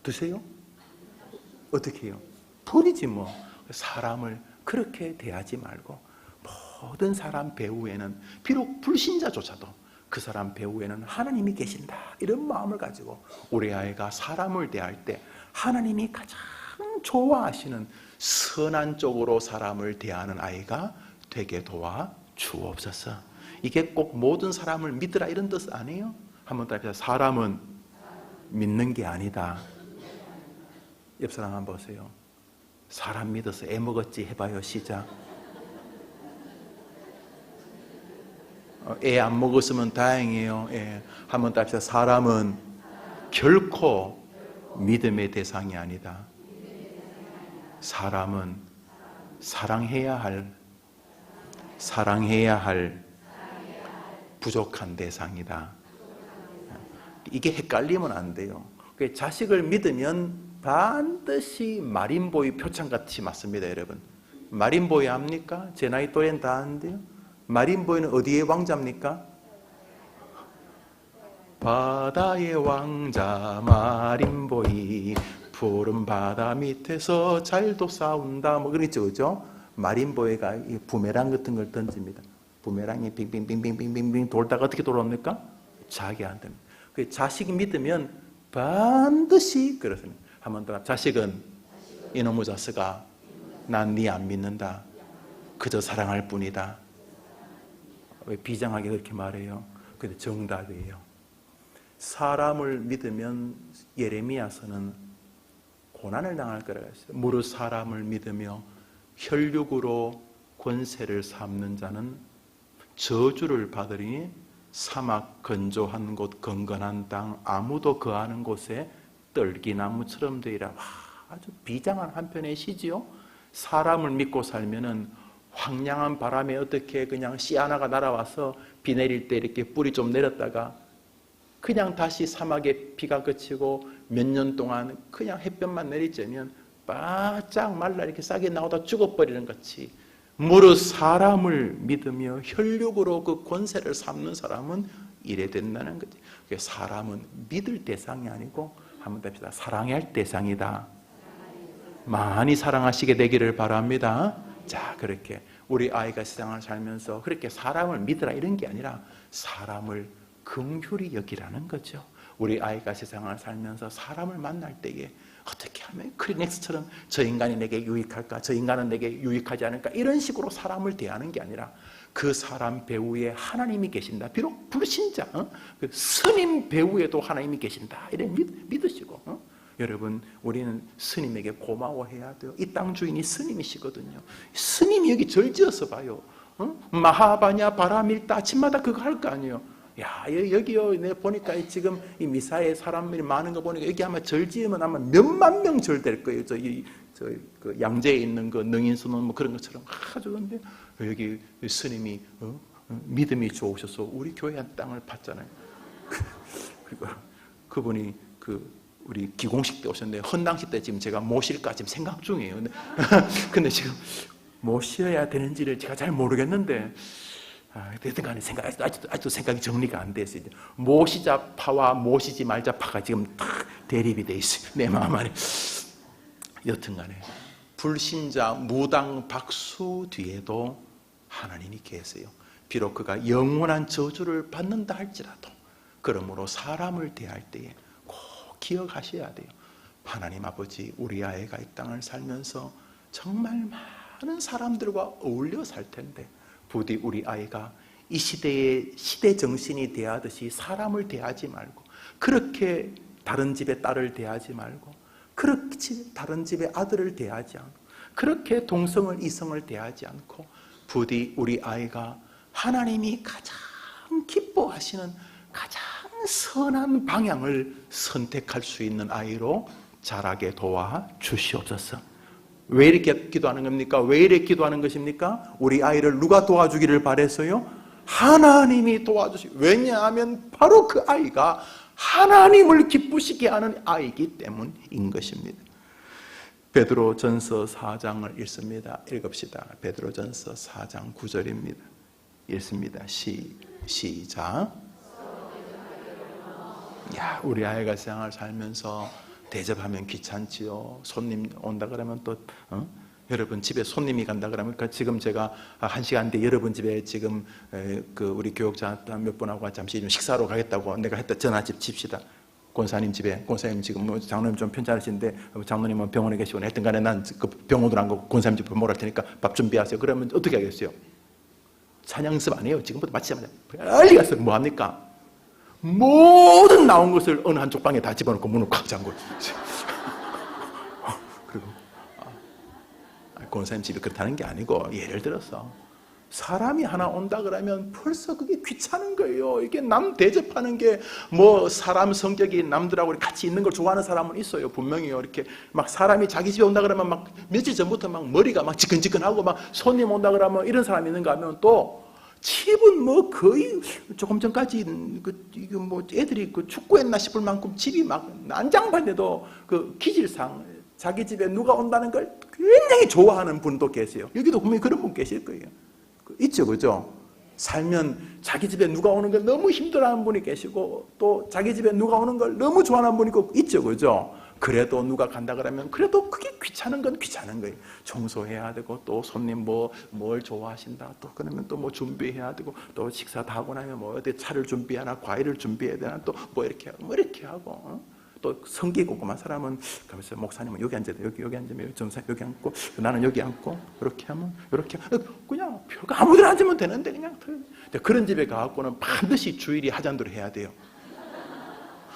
드세요? 어떻게 해요? 버리지 뭐. 사람을 그렇게 대하지 말고 모든 사람 배후에는 비록 불신자조차도 그 사람 배후에는 하나님이 계신다, 이런 마음을 가지고 우리 아이가 사람을 대할 때 하나님이 가장 좋아하시는 선한 쪽으로 사람을 대하는 아이가 되게 도와 주옵소서. 이게 꼭 모든 사람을 믿으라 이런 뜻 아니에요? 한번 더 해보세요. 사람은 믿는 게 아니다. 옆 사람 한번 보세요. 사람 믿어서 애먹었지 해봐요. 시작. 애 안 먹었으면 다행이에요. 한번 더 합시다. 사람은 결코 믿음의 대상이 아니다. 사람은 사랑해야 할 부족한 대상이다. 이게 헷갈리면 안 돼요. 자식을 믿으면 반드시 마린보이 표창같이 맞습니다, 여러분. 마린보이 압니까? 제 나이 또래는 다 아는데요. 마린보이는 어디의 왕자입니까? 바다의 왕자 마린보이, 푸른 바다 밑에서 잘도 싸운다, 그랬죠, 그죠? 마린보이가 이 부메랑 같은 걸 던집니다. 부메랑이 빙빙빙빙빙빙 돌다가 어떻게 돌아옵니까? 자기한테. 자식이 믿으면 반드시 그렇습니다. 한번 더. 자식은 이놈의 자식아, 난 네 안 믿는다. 그저 사랑할 뿐이다. 왜 비장하게 그렇게 말해요? 근데 정답이에요. 사람을 믿으면 예레미야서는 고난을 당할 거라고 했어요. 무릇 사람을 믿으며 혈육으로 권세를 삼는 자는 저주를 받으리니 사막 건조한 곳 건건한 땅 아무도 거하는 곳에 떨기나무처럼 되리라. 아주 비장한 한편의 시지요. 사람을 믿고 살면은 황량한 바람에 어떻게 그냥 씨 하나가 날아와서 비 내릴 때 이렇게 뿌리 좀 내렸다가 그냥 다시 사막에 비가 그치고 몇 년 동안 그냥 햇볕만 내리쬐면 바짝 말라 이렇게 싹이 나오다 죽어버리는 것이, 무릇 사람을 믿으며 혈육으로 그 권세를 삼는 사람은 이래 된다는 거지. 사람은 믿을 대상이 아니고, 한번 답시다. 사랑할 대상이다. 많이 사랑하시게 되기를 바랍니다. 자, 그렇게 우리 아이가 세상을 살면서 그렇게 사람을 믿으라 이런 게 아니라 사람을 긍휼히 여기라는 거죠. 우리 아이가 세상을 살면서 사람을 만날 때에 어떻게 하면 크리넥스처럼 저 인간이 내게 유익할까, 저 인간은 내게 유익하지 않을까, 이런 식으로 사람을 대하는 게 아니라 그 사람 배후에 하나님이 계신다. 비록 불신자, 그 스님 배후에도 하나님이 계신다. 이래 믿으시고, 여러분, 우리는 스님에게 고마워해야 돼요. 이 땅 주인이 스님이시거든요. 스님이 여기 절지어서 봐요. 마하바냐 바라밀다 아침마다 그거 할 거 아니에요. 야, 여기요, 내가 보니까 지금 이 미사에 사람들이 많은 거 보니까 여기 아마 절 지으면 아마 몇만 명 절 될 거예요. 그 양재에 있는 그 능인수는 그런 것처럼 아주. 근데 여기 스님이 믿음이 좋으셔서 우리 교회 한 땅을 팠잖아요. 그리고 그분이 우리 기공식 때 오셨는데 헌당식 때 지금 제가 모실까 지금 생각 중이에요. 근데 지금 모셔야 되는지를 제가 잘 모르겠는데, 됐든 간에 아직도 생각이 정리가 안 됐어요. 모시자 파와 모시지 말자 파가 지금 딱 대립이 돼 있어요. 내 마음 안에. 여튼 간에 불신자 무당 박수 뒤에도 하나님이 계세요. 비록 그가 영원한 저주를 받는다 할지라도, 그러므로 사람을 대할 때에 꼭 기억하셔야 돼요. 하나님 아버지, 우리 아이가 이 땅을 살면서 정말 많은 사람들과 어울려 살 텐데, 부디 우리 아이가 이 시대의 시대 정신이 대하듯이 사람을 대하지 말고, 그렇게 다른 집의 딸을 대하지 말고, 그렇게 다른 집의 아들을 대하지 않고, 그렇게 동성을 이성을 대하지 않고 부디 우리 아이가 하나님이 가장 기뻐하시는 가장 선한 방향을 선택할 수 있는 아이로 자라게 도와 주시옵소서. 왜 이렇게 기도하는 겁니까? 왜 이렇게 기도하는 것입니까? 우리 아이를 누가 도와주기를 바랬어요? 하나님이 도와주시고, 왜냐하면 바로 그 아이가 하나님을 기쁘시게 하는 아이이기 때문인 것입니다. 베드로전서 4장을 읽습니다. 읽읍시다. 베드로전서 4장 9절입니다. 읽습니다. 시작. 야, 우리 아이가 세상을 살면서 대접하면 귀찮지요. 손님 온다 그러면 또 여러분 집에 손님이 간다 그러면, 그러니까 지금 제가 1시간 뒤에 여러분 집에 지금 우리 교육자 몇 분하고 잠시 좀 식사로 가겠다고 내가 했다 전화집 칩시다. 권사님 집에, 권사님 지금 뭐 장로님 좀 편찮으신데 장로님은 병원에 계시고 했던 간에 난 그 병원으로 안 가고 권사님 집에 몰아갈 테니까 밥 준비하세요. 그러면 어떻게 하겠어요? 찬양습 안 해요. 지금부터 마치자마자 빨리 가서 뭐 합니까? 모든 나온 것을 어느 한쪽 방에 다 집어넣고 문을 꽉 잠그고 그리고 권사님 집이 그렇다는 게 아니고, 예를 들어서 사람이 하나 온다 그러면 벌써 그게 귀찮은 거예요. 이게 남 대접하는 게 뭐 사람 성격이 남들하고 같이 있는 걸 좋아하는 사람은 있어요. 분명히요. 이렇게 막 사람이 자기 집에 온다 그러면 막 며칠 전부터 막 머리가 막 지끈지끈하고 막 손님 온다 그러면 이런 사람이 있는가 하면, 또 집은 뭐 거의 조금 전까지 이거 뭐 애들이 축구했나 싶을 만큼 집이 막 난장판에도 그 기질상 자기 집에 누가 온다는 걸 굉장히 좋아하는 분도 계세요. 여기도 분명히 그런 분 계실 거예요. 있죠, 그죠? 살면 자기 집에 누가 오는 걸 너무 힘들어하는 분이 계시고, 또 자기 집에 누가 오는 걸 너무 좋아하는 분이 있죠, 그죠? 그래도 누가 간다 그러면 그래도 그게 귀찮은 건 귀찮은 거예요. 청소해야 되고, 또 손님 뭘 좋아하신다, 또 그러면 또 뭐 준비해야 되고, 또 식사 다 하고 나면 뭐 어디 차를 준비하나 과일을 준비해야 되나, 또 뭐 이렇게 하고 또 성기 꼼꼼한 사람은 그러면서 목사님은 여기 앉아야 돼. 여기 앉으면 전사 여기 앉고, 나는 여기 앉고, 이렇게 하면 이렇게 그냥 별거 아무데나 앉으면 되는데 그냥 그런 집에 가갖고는 반드시 주일이 하잔도를 해야 돼요.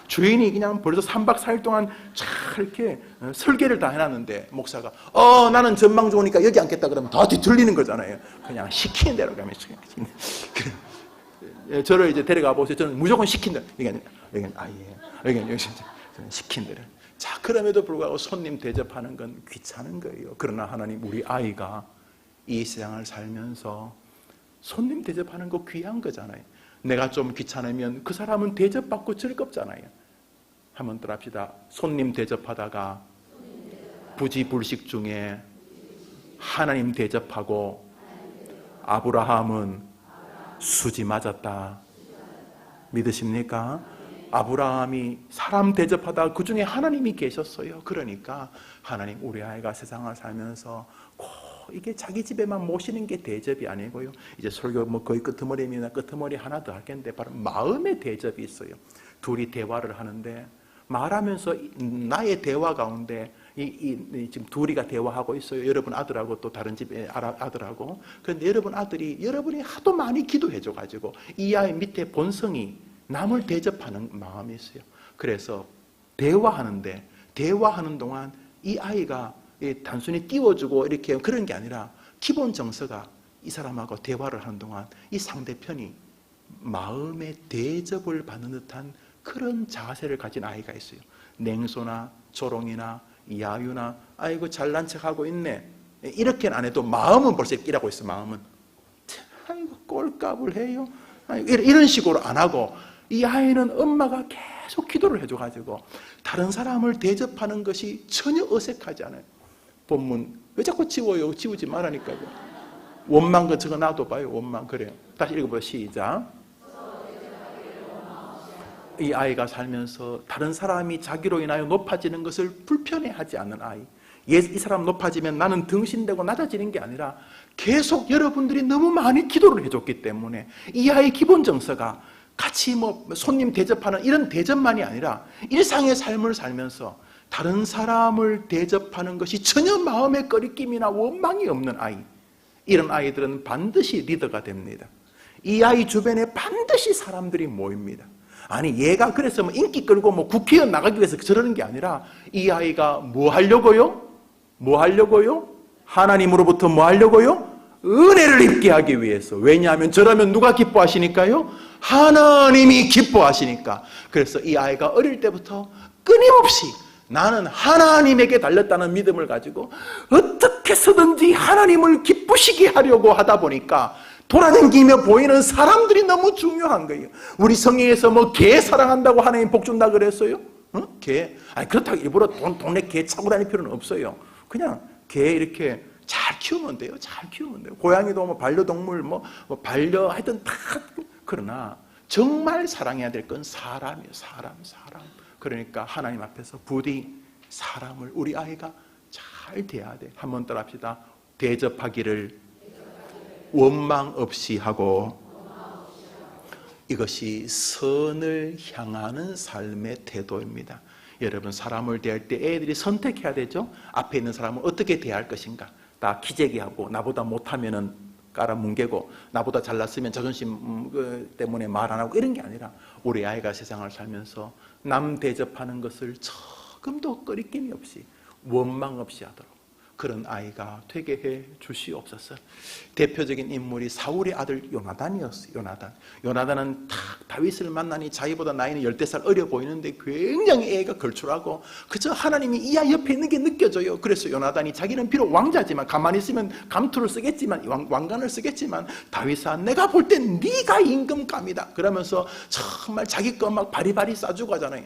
주인이 그냥 벌써 3박 4일 동안 잘 이렇게 설계를 다 해놨는데 목사가 나는 전망 좋으니까 여기 앉겠다 그러면 다 뒤틀리는 거잖아요. 그냥 시키는 대로 가면 저를 이제 데려가 보세요. 저는 무조건 시킨다. 여기 시킨 대로. 자, 그럼에도 불구하고 손님 대접하는 건 귀찮은 거예요. 그러나 하나님, 우리 아이가 이 세상을 살면서 손님 대접하는 거 귀한 거잖아요. 내가 좀 귀찮으면 그 사람은 대접받고 즐겁잖아요. 한번 더 합시다. 손님 대접하다가 부지불식 중에 하나님 대접하고 아브라함은 수지 맞았다. 믿으십니까? 아브라함이 사람 대접하다가 그 중에 하나님이 계셨어요. 그러니까 하나님, 우리 아이가 세상을 살면서 이게 자기 집에만 모시는 게 대접이 아니고요. 이제 설교 뭐 거의 끄트머리입니다. 끄트머리 하나 더 할 건데 바로 마음의 대접이 있어요. 둘이 대화를 하는데 말하면서 나의 대화 가운데 지금 둘이가 대화하고 있어요. 여러분 아들하고 또 다른 집의 아들하고. 그런데 여러분 아들이 여러분이 하도 많이 기도해줘가지고 이 아이 밑에 본성이 남을 대접하는 마음이 있어요. 그래서 대화하는 동안 이 아이가 단순히 띄워주고 이렇게 그런 게 아니라 기본 정서가 이 사람하고 대화를 하는 동안 이 상대편이 마음의 대접을 받는 듯한 그런 자세를 가진 아이가 있어요. 냉소나 조롱이나 야유나 아이고 잘난 척하고 있네 이렇게는 안 해도 마음은 벌써 일하고 있어. 마음은 아이고 꼴값을 해요. 이런 식으로 안 하고 이 아이는 엄마가 계속 기도를 해줘가지고 다른 사람을 대접하는 것이 전혀 어색하지 않아요. 본문 왜 자꾸 지워요? 지우지 말라니까요. 원망 그 저거 놔둬봐요. 원망. 그래요. 다시 읽어봐요. 시작. 이 아이가 살면서 다른 사람이 자기로 인하여 높아지는 것을 불편해하지 않는 아이. 이 사람 높아지면 나는 등신되고 낮아지는 게 아니라 계속 여러분들이 너무 많이 기도를 해줬기 때문에 이 아이 기본 정서가 같이 뭐 손님 대접하는 이런 대접만이 아니라 일상의 삶을 살면서 다른 사람을 대접하는 것이 전혀 마음에 꺼리낌이나 원망이 없는 아이. 이런 아이들은 반드시 리더가 됩니다. 이 아이 주변에 반드시 사람들이 모입니다. 아니 얘가 그래서 뭐 인기 끌고 뭐 국회의원 나가기 위해서 저러는 게 아니라 이 아이가 뭐 하려고요? 하나님으로부터 뭐 하려고요? 은혜를 입게 하기 위해서. 왜냐하면 저라면 누가 기뻐하시니까요? 하나님이 기뻐하시니까. 그래서 이 아이가 어릴 때부터 끊임없이 나는 하나님에게 달렸다는 믿음을 가지고 어떻게 해서든지 하나님을 기쁘시게 하려고 하다 보니까 돌아다니며 보이는 사람들이 너무 중요한 거예요. 우리 성경에서 뭐 개 사랑한다고 하나님 복 준다 그랬어요? 개? 아니 그렇다고 일부러 동네 개 차고 다닐 필요는 없어요. 그냥 개 이렇게 잘 키우면 돼요. 잘 키우면 돼요. 고양이도 뭐 반려동물 뭐 반려 하여튼 다. 그러나 정말 사랑해야 될 건 사람이에요. 사람. 그러니까 하나님 앞에서 부디 사람을 우리 아이가 잘 대해야 돼. 한번 따라합시다. 대접하기를 원망 없이 하고, 이것이 선을 향하는 삶의 태도입니다. 여러분, 사람을 대할 때 애들이 선택해야 되죠. 앞에 있는 사람을 어떻게 대할 것인가. 다 기재기하고 나보다 못하면은 깔아뭉개고 나보다 잘났으면 자존심 때문에 말 안 하고 이런 게 아니라 우리 아이가 세상을 살면서 남 대접하는 것을 조금도 꺼리낌이 없이 원망 없이 하도록 그런 아이가 되게 해 주시옵소서. 대표적인 인물이 사울의 아들 요나단이었어요. 요나단은 다윗을 만나니 자기보다 나이는 10살 어려 보이는데 굉장히 애가 걸출하고 그저 하나님이 이 아이 옆에 있는 게 느껴져요. 그래서 요나단이 자기는 비록 왕자지만 가만히 있으면 감투를 쓰겠지만 왕관을 쓰겠지만 다윗아 내가 볼 땐 네가 임금감이다. 그러면서 정말 자기 거 막 바리바리 싸주고 하잖아요.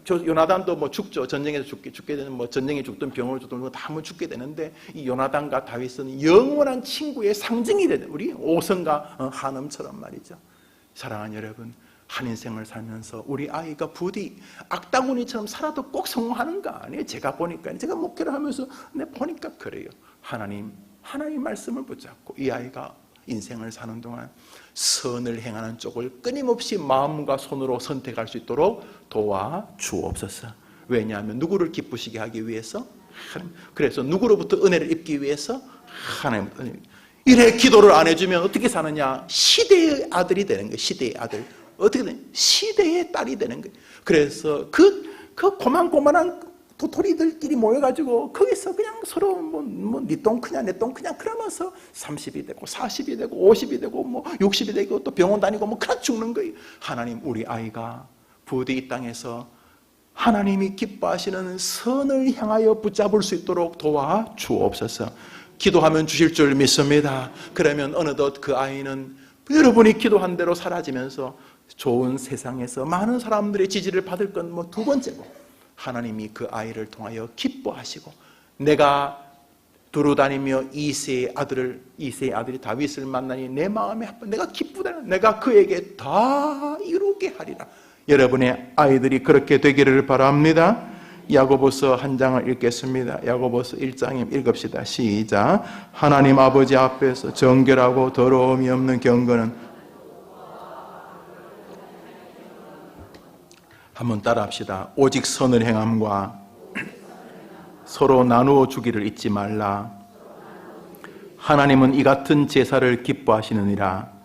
저 요나단도 뭐 죽죠. 전쟁에서 죽게 되는 뭐 전쟁에 죽든 병으로 죽든 다 한번 죽게 되는데 이 요나단과 다윗은 영원한 친구의 상징이 되는 우리 오성과 한음처럼 말이죠. 사랑하는 여러분, 한 인생을 살면서 우리 아이가 부디 악다구니처럼 살아도 꼭 성공하는 거 아니에요. 제가 보니까 제가 목회를 하면서 보니까 그래요. 하나님 말씀을 붙잡고 이 아이가 인생을 사는 동안 선을 행하는 쪽을 끊임없이 마음과 손으로 선택할 수 있도록 도와주옵소서. 왜냐하면 누구를 기쁘시게 하기 위해서? 그래서 누구로부터 은혜를 입기 위해서? 하나님. 이래 기도를 안 해주면 어떻게 사느냐? 시대의 아들이 되는 거예요. 시대의 아들. 어떻게 되냐? 시대의 딸이 되는 거예요. 그래서 그 고만고만한 도토리들끼리 모여가지고 거기서 그냥 서로 네 똥 크냐 내 똥 크냐 그러면서 30이 되고 40이 되고 50이 되고 뭐 60이 되고 또 병원 다니고 뭐 그냥 죽는 거예요. 하나님, 우리 아이가 부디 이 땅에서 하나님이 기뻐하시는 선을 향하여 붙잡을 수 있도록 도와주옵소서. 기도하면 주실 줄 믿습니다. 그러면 어느덧 그 아이는 여러분이 기도한 대로 사라지면서 좋은 세상에서 많은 사람들의 지지를 받을 건 뭐 두 번째고, 하나님이 그 아이를 통하여 기뻐하시고 내가 두루다니며 이새의 아들이 다윗을 만나니 내 마음에 내가 기쁘다. 내가 그에게 다 이루게 하리라. 여러분의 아이들이 그렇게 되기를 바랍니다. 야고보서 한 장을 읽겠습니다. 야고보서 1장 읽읍시다. 시작. 하나님 아버지 앞에서 정결하고 더러움이 없는 경건은, 한번 따라합시다. 오직 선을 행함과 서로 나누어 주기를 잊지 말라. 하나님은 이 같은 제사를 기뻐하시느니라.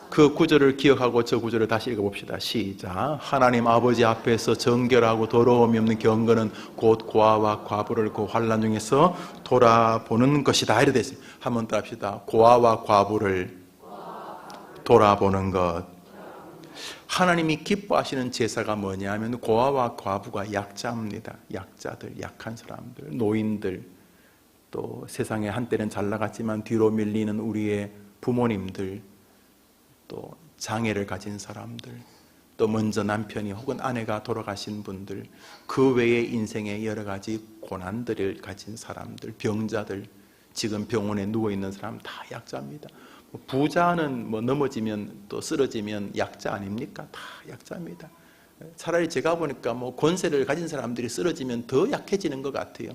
그 구절을 기억하고 저 구절을 다시 읽어봅시다. 시작. 하나님 아버지 앞에서 정결하고 더러움이 없는 경건은 곧 고아와 과부를 그 환난 중에서 돌아보는 것이다. 이렇게 됐어요. 한번 따라합시다. 고아와 과부를 돌아보는 것. 하나님이 기뻐하시는 제사가 뭐냐면 고아와 과부가 약자입니다. 약자들, 약한 사람들, 노인들, 또 세상에 한때는 잘 나갔지만 뒤로 밀리는 우리의 부모님들, 또 장애를 가진 사람들, 또 먼저 남편이 혹은 아내가 돌아가신 분들, 그 외에 인생의 여러 가지 고난들을 가진 사람들, 병자들, 지금 병원에 누워있는 사람 다 약자입니다. 부자는 뭐 넘어지면 또 쓰러지면 약자 아닙니까? 다 약자입니다. 차라리 제가 보니까 뭐 권세를 가진 사람들이 쓰러지면 더 약해지는 것 같아요.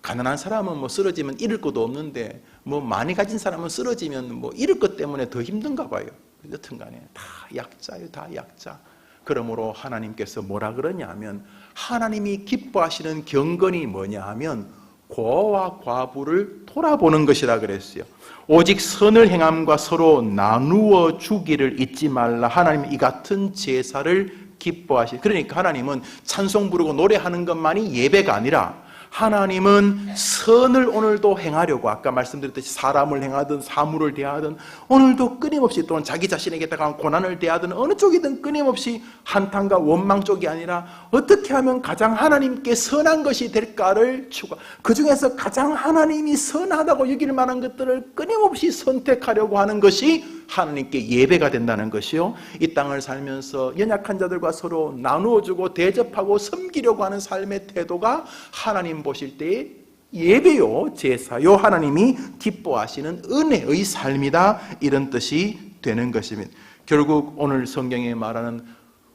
가난한 사람은 뭐 쓰러지면 잃을 것도 없는데 뭐 많이 가진 사람은 쓰러지면 뭐 잃을 것 때문에 더 힘든가 봐요. 여튼간에 다 약자예요. 다 약자. 그러므로 하나님께서 뭐라 그러냐면 하나님이 기뻐하시는 경건이 뭐냐 하면 고아와 과부를 돌아보는 것이라 그랬어요. 오직 선을 행함과 서로 나누어 주기를 잊지 말라. 하나님이 이 같은 제사를 기뻐하시. 그러니까 하나님은 찬송 부르고 노래하는 것만이 예배가 아니라 하나님은 선을 오늘도 행하려고, 아까 말씀드렸듯이 사람을 행하든 사물을 대하든 오늘도 끊임없이, 또는 자기 자신에게 다가온 고난을 대하든 어느 쪽이든 끊임없이 한탄과 원망 쪽이 아니라 어떻게 하면 가장 하나님께 선한 것이 될까를 추구, 그 중에서 가장 하나님이 선하다고 여길 만한 것들을 끊임없이 선택하려고 하는 것이 하나님께 예배가 된다는 것이요, 이 땅을 살면서 연약한 자들과 서로 나누어주고 대접하고 섬기려고 하는 삶의 태도가 하나님 보실 때의 예배요, 제사요, 하나님이 기뻐하시는 은혜의 삶이다, 이런 뜻이 되는 것입니다. 결국 오늘 성경에 말하는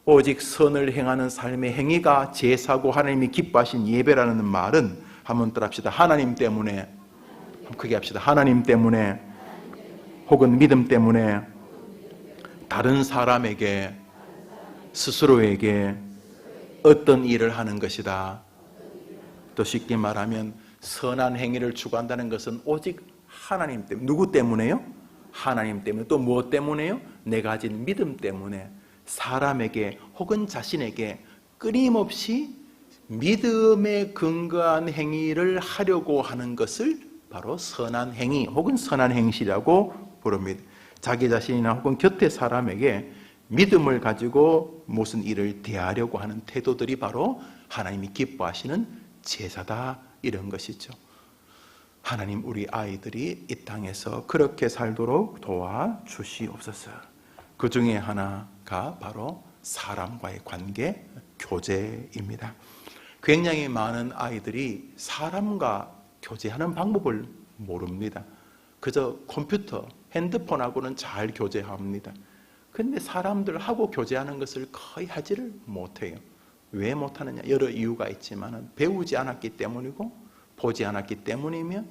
오직 선을 행하는 삶의 행위가 제사고 하나님이 기뻐하신 예배라는 말은, 한번 따라합시다. 하나님 때문에, 크게 합시다. 하나님 때문에 혹은 믿음 때문에 다른 사람에게, 스스로에게 어떤 일을 하는 것이다. 또 쉽게 말하면 선한 행위를 추구한다는 것은 오직 하나님 때문에. 누구 때문에요? 하나님 때문에. 또 무엇 때문에요? 내가 가진 믿음 때문에 사람에게 혹은 자신에게 끊임없이 믿음에 근거한 행위를 하려고 하는 것을 바로 선한 행위 혹은 선한 행실이라고 부릅니다. 자기 자신이나 혹은 곁에 사람에게 믿음을 가지고 무슨 일을 대하려고 하는 태도들이 바로 하나님이 기뻐하시는 제사다, 이런 것이죠. 하나님, 우리 아이들이 이 땅에서 그렇게 살도록 도와주시옵소서. 그 중에 하나가 바로 사람과의 관계, 교제입니다. 굉장히 많은 아이들이 사람과 교제하는 방법을 모릅니다. 그저 컴퓨터, 핸드폰하고는 잘 교제합니다. 그런데 사람들하고 교제하는 것을 거의 하지를 못해요. 왜 못하느냐? 여러 이유가 있지만 배우지 않았기 때문이고 보지 않았기 때문이며,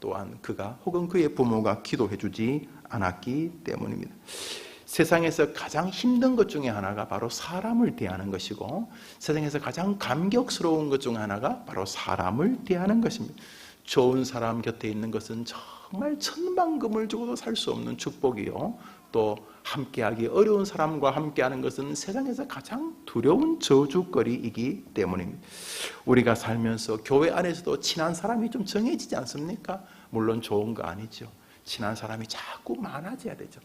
또한 그가 혹은 그의 부모가 기도해 주지 않았기 때문입니다. 세상에서 가장 힘든 것 중에 하나가 바로 사람을 대하는 것이고, 세상에서 가장 감격스러운 것 중에 하나가 바로 사람을 대하는 것입니다. 좋은 사람 곁에 있는 것은 정말 천만금을 주고도 살 수 없는 축복이요, 또 함께하기 어려운 사람과 함께하는 것은 세상에서 가장 두려운 저주거리이기 때문입니다. 우리가 살면서 교회 안에서도 친한 사람이 좀 정해지지 않습니까? 물론 좋은 거 아니죠. 친한 사람이 자꾸 많아져야 되죠.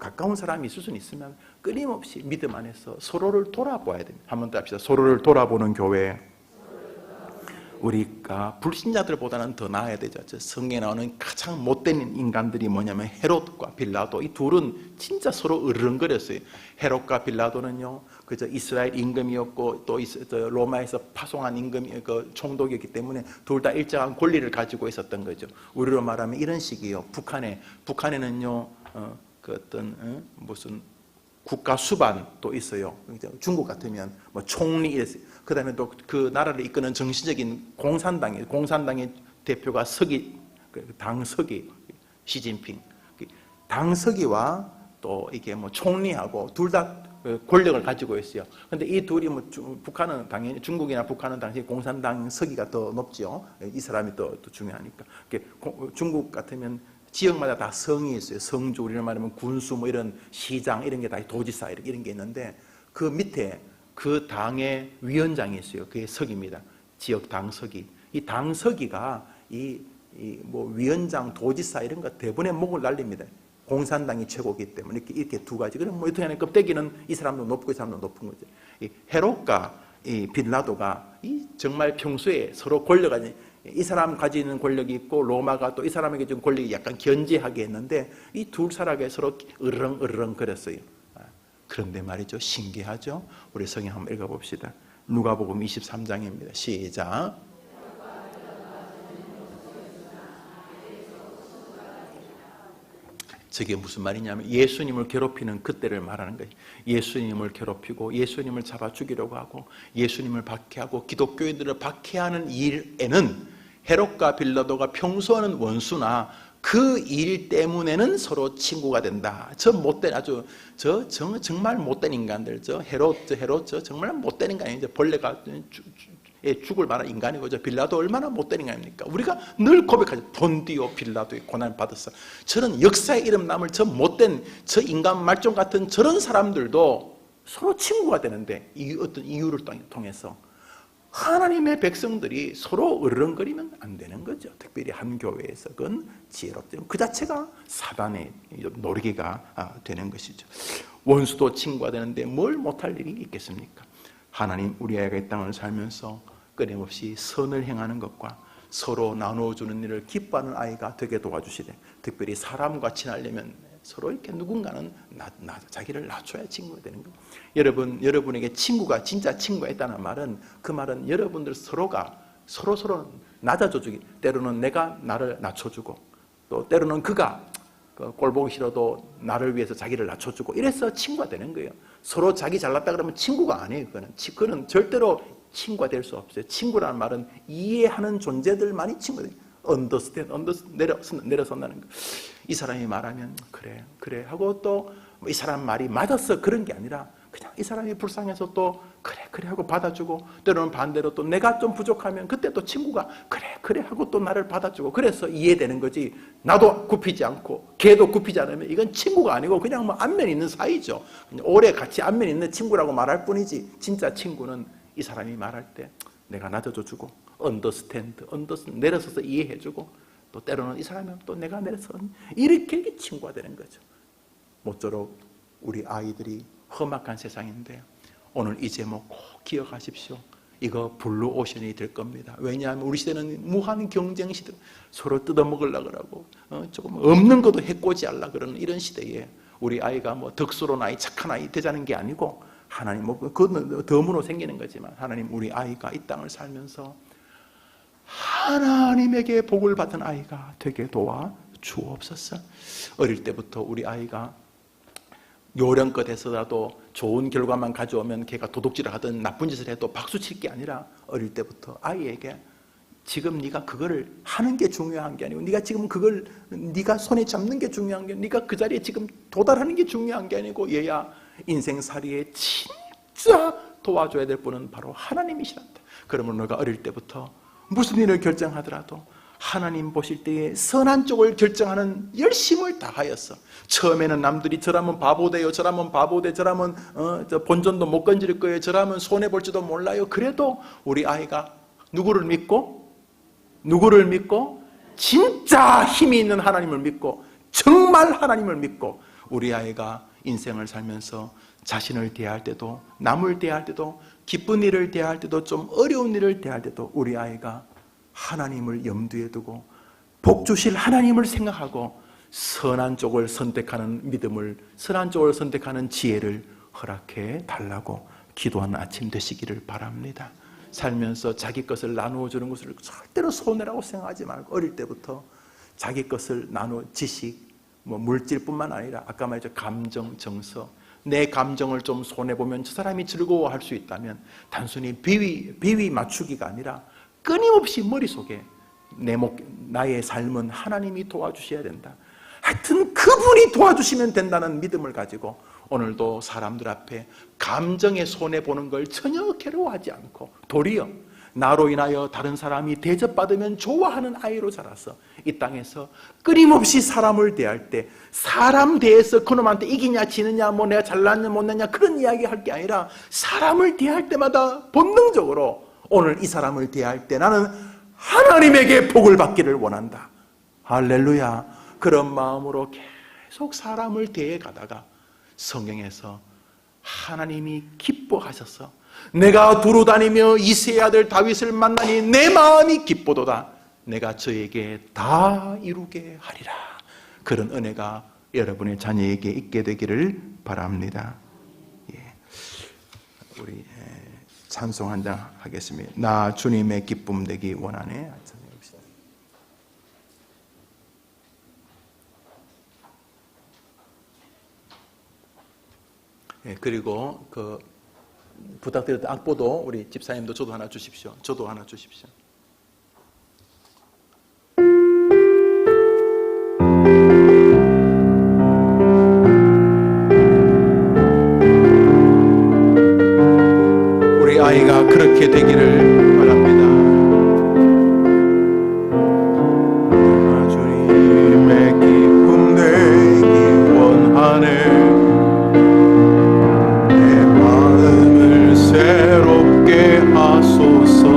가까운 사람이 있을 수는 있으면 끊임없이 믿음 안에서 서로를 돌아봐야 됩니다. 한번 더 합시다. 서로를 돌아보는 교회. 우리가 불신자들보다는 더 나아야 되죠. 성경에 나오는 가장 못된 인간들이 뭐냐면 헤롯과 빌라도, 이 둘은 진짜 서로 으르렁거렸어요. 헤롯과 빌라도는요, 그저 이스라엘 임금이었고 또 로마에서 파송한 임금, 그 총독이었기 때문에 둘 다 일정한 권리를 가지고 있었던 거죠. 우리로 말하면 이런 식이에요. 북한에는요, 그 어떤 무슨 국가 수반도 있어요. 중국 같으면 뭐 총리 이랬어요. 그 다음에 또 그 나라를 이끄는 정신적인 공산당의 대표가 서기, 당서기, 시진핑. 당서기와 또 이게 뭐 총리하고 둘 다 권력을 가지고 있어요. 근데 이 둘이 뭐 북한은 당연히, 중국이나 북한은 당시 공산당 서기가 더 높죠. 이 사람이 더 중요하니까. 중국 같으면 지역마다 다 성이 있어요. 성주, 우리를 말하면 군수, 뭐 이런 시장, 이런 게 다 도지사, 이런 게 있는데, 그 밑에 그 당의 위원장이 있어요. 그게 서기입니다. 지역 당서기. 이 당서기가 뭐 위원장, 도지사 이런 거 대부분의 목을 날립니다. 공산당이 최고이기 때문에 이렇게 두 가지. 그럼 뭐 어떻게 하냐, 껍데기는 이 사람도 높고 이 사람도 높은 거죠. 이 헤롯과 이 빌라도가 정말 평소에 서로 권력가, 이 사람 가지는 권력이 있고 로마가 또 이 사람에게 좀 권력이 약간 견제하게 했는데, 이 둘 사람에게 서로 으르렁 거렸어요. 그런데 말이죠, 신기하죠. 우리 성경 한번 읽어봅시다. 누가복음 23장입니다. 시작. 저게 무슨 말이냐면 예수님을 괴롭히는 그때를 말하는 거예요. 예수님을 괴롭히고 예수님을 잡아 죽이려고 하고 예수님을 박해하고 기독교인들을 박해하는 일에는 헤롯과 빌라도가 평소에는 원수나 그 일 때문에는 서로 친구가 된다. 저 못된, 아주 정말 못된 인간들, 헤롯 정말 못된 인간이죠. 벌레가 죽을 만한 인간이고, 빌라도 얼마나 못된 인간입니까? 우리가 늘 고백하죠. 본디오 빌라도의 고난을 받았어. 저는 역사의 이름 남을 저 못된, 저 인간 말종 같은 저런 사람들도 서로 친구가 되는데, 이 어떤 이유를 통해서 하나님의 백성들이 서로 으르렁거리면 안 되는 거죠. 특별히 한 교회에서 그건 지혜롭죠. 그 자체가 사단의 노리개가 되는 것이죠. 원수도 친구가 되는데 뭘 못할 일이 있겠습니까? 하나님 우리 아이가 이 땅을 살면서 끊임없이 선을 행하는 것과 서로 나누어주는 일을 기뻐하는 아이가 되게 도와주시되, 특별히 사람과 친하려면 서로 이렇게 누군가는 자기를 낮춰야 친구가 되는 거예요. 여러분에게 친구가 진짜 친구가 있다는 말은, 그 말은 여러분들 서로가 서로 낮아줘주기, 때로는 내가 나를 낮춰주고, 또 때로는 그가 꼴 보기 싫어도 나를 위해서 자기를 낮춰주고, 이래서 친구가 되는 거예요. 서로 자기 잘났다 그러면 친구가 아니에요. 그거는 절대로 친구가 될 수 없어요. 친구라는 말은 이해하는 존재들만이 친구가 돼요. 내려선다는 거. 이 사람이 말하면 그래 하고, 또 이 사람 말이 맞았어 그런 게 아니라, 그냥 이 사람이 불쌍해서 또 그래 하고 받아주고, 때로는 반대로 또 내가 좀 부족하면 그때 또 친구가 그래 하고 또 나를 받아주고, 그래서 이해되는 거지. 나도 굽히지 않고 걔도 굽히지 않으면 이건 친구가 아니고 그냥 뭐 안면 있는 사이죠. 오래 같이 안면 있는 친구라고 말할 뿐이지, 진짜 친구는 이 사람이 말할 때 내가 낮아줘주고, 언더스탠드 내려서서 이해해주고, 또 때로는 이 사람은 또 내가 내려서 이렇게 친구가 되는 거죠. 모쪼록 우리 아이들이 험악한 세상인데 오늘 이 제목 꼭 기억하십시오. 이거 블루오션이 될 겁니다. 왜냐하면 우리 시대는 무한 경쟁 시대, 서로 뜯어먹으려고 그러고 조금 없는 것도 해코지 하려고 그러는 이런 시대에 우리 아이가 뭐 덕스러운 아이, 착한 아이 되자는 게 아니고, 하나님 그건 덤으로 생기는 거지만, 하나님 우리 아이가 이 땅을 살면서 하나님에게 복을 받은 아이가 되게 도와 주옵소서. 어릴 때부터 우리 아이가 요령껏 해서라도 좋은 결과만 가져오면 걔가 도둑질을 하든 나쁜 짓을 해도 박수 칠 게 아니라, 어릴 때부터 아이에게 지금 네가 그거를 하는 게 중요한 게 아니고, 네가 지금 그걸 네가 손에 잡는 게 중요한 게, 네가 그 자리에 지금 도달하는 게 중요한 게 아니고, 얘야 인생살이에 진짜 도와줘야 될 분은 바로 하나님이시란다. 그러면 너가 어릴 때부터 무슨 일을 결정하더라도 하나님 보실 때에 선한 쪽을 결정하는 열심을 다하였어. 처음에는 남들이 저라면 바보돼요, 저라면 바보돼, 저라면 본전도 못 건질 거예요, 저라면 손해볼지도 몰라요. 그래도 우리 아이가 누구를 믿고 진짜 힘이 있는 하나님을 믿고, 정말 하나님을 믿고, 우리 아이가 인생을 살면서 자신을 대할 때도, 남을 대할 때도, 기쁜 일을 대할 때도, 좀 어려운 일을 대할 때도 우리 아이가 하나님을 염두에 두고 복 주실 하나님을 생각하고 선한 쪽을 선택하는 믿음을, 선한 쪽을 선택하는 지혜를 허락해 달라고 기도하는 아침 되시기를 바랍니다. 살면서 자기 것을 나누어 주는 것을 절대로 손해라고 생각하지 말고, 어릴 때부터 자기 것을 나누어, 지식, 물질뿐만 아니라 아까 말했죠, 감정, 정서, 내 감정을 좀 손해보면 저 사람이 즐거워할 수 있다면, 단순히 비위 맞추기가 아니라 끊임없이 머릿속에 나의 삶은 하나님이 도와주셔야 된다, 하여튼 그분이 도와주시면 된다는 믿음을 가지고 오늘도 사람들 앞에 감정에 손해보는 걸 전혀 괴로워하지 않고, 도리어 나로 인하여 다른 사람이 대접받으면 좋아하는 아이로 자라서 이 땅에서 끊임없이 사람을 대할 때, 사람 대해서 그놈한테 이기냐 지느냐, 뭐 내가 잘났냐 못났냐 그런 이야기 할 게 아니라, 사람을 대할 때마다 본능적으로 오늘 이 사람을 대할 때 나는 하나님에게 복을 받기를 원한다, 할렐루야, 그런 마음으로 계속 사람을 대해 가다가 성경에서 하나님이 기뻐하셔서 내가 두루 다니며 이새의 아들 다윗을 만나니 내 마음이 기쁘도다, 내가 저에게 다 이루게 하리라, 그런 은혜가 여러분의 자녀에게 있게 되기를 바랍니다. 우리 찬송 한 장 하겠습니다. 나 주님의 기쁨 되기 원하네. 그리고 부탁드렸던 악보도 우리 집사님도 저도 하나 주십시오. 저도 하나 주십시오. 우리 아이가 그렇게 되기를 바랍니다. 주님의 기쁨 되기 원하네. 새롭게 하소서.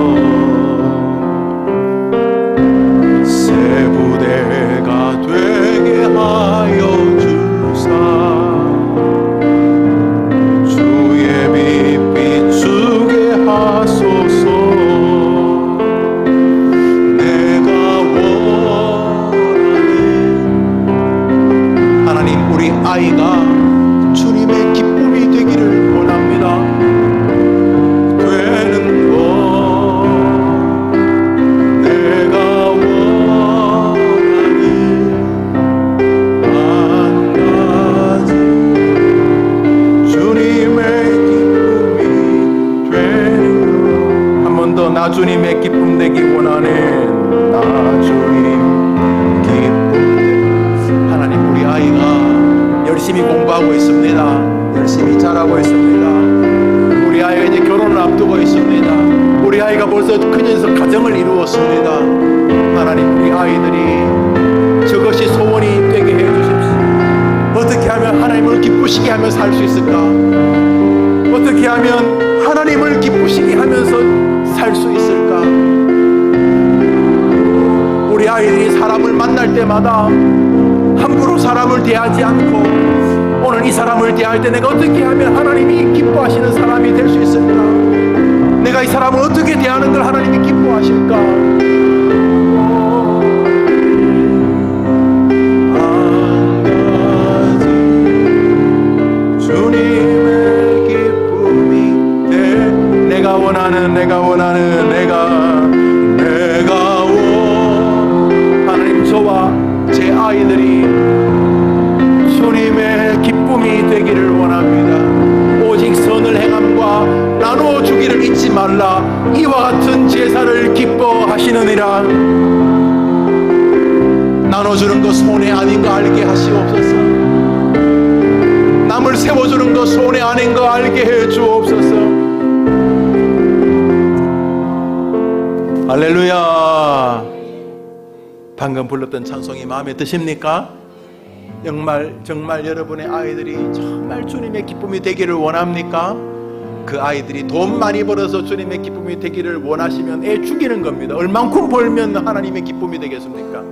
아이가 주님의 기쁨이 되기를 원합니다. 되는 것 내가 원하는 한 가지 주님의 기쁨이 되는 것. 한 번 더 나 주님의 기쁨 되기 원하네. 나 주님 기쁨. 하나님, 우리 아이가 열심히 공부하고 있습니다. 열심히 잘하고 있습니다. 우리 아이가 이제 결혼을 앞두고 있습니다. 우리 아이가 벌써 크면서 가정을 이루었습니다. 하나님, 우리 아이들이 저것이 소원이 되게 해주십시오. 어떻게 하면 하나님을 기쁘시게 하며 살 수 있을까? 어떻게 하면 하나님을 기쁘시게 하면서 살 수 있을까? 우리 아이들이 사람을 만날 때마다 함부로 사람을 대하지 않고, 오늘 이 사람을 대할 때 내가 어떻게 하면 하나님이 기뻐하시는 사람이 될 수 있을까? 내가 이 사람을 어떻게 대하는 걸 하나님이 기뻐하실까? 한 가지 주님의 기쁨이 돼. 내가 원하는 하나님, 저와 제 아이들이 주님의 기쁨이 되기를 원합니다. 오직 선을 행함과 나누어 주기를 잊지 말라. 이와 같은 제사를 기뻐하시느니라. 나눠주는 것 손해 아닌 거 알게 하시옵소서. 남을 세워주는 것 손해 아닌 거 알게 해 주옵소서. 할렐루야. 방금 불렀던 찬송이 마음에 드십니까? 정말 여러분의 아이들이 정말 주님의 기쁨이 되기를 원합니까? 그 아이들이 돈 많이 벌어서 주님의 기쁨이 되기를 원하시면 애 죽이는 겁니다. 얼만큼 벌면 하나님의 기쁨이 되겠습니까?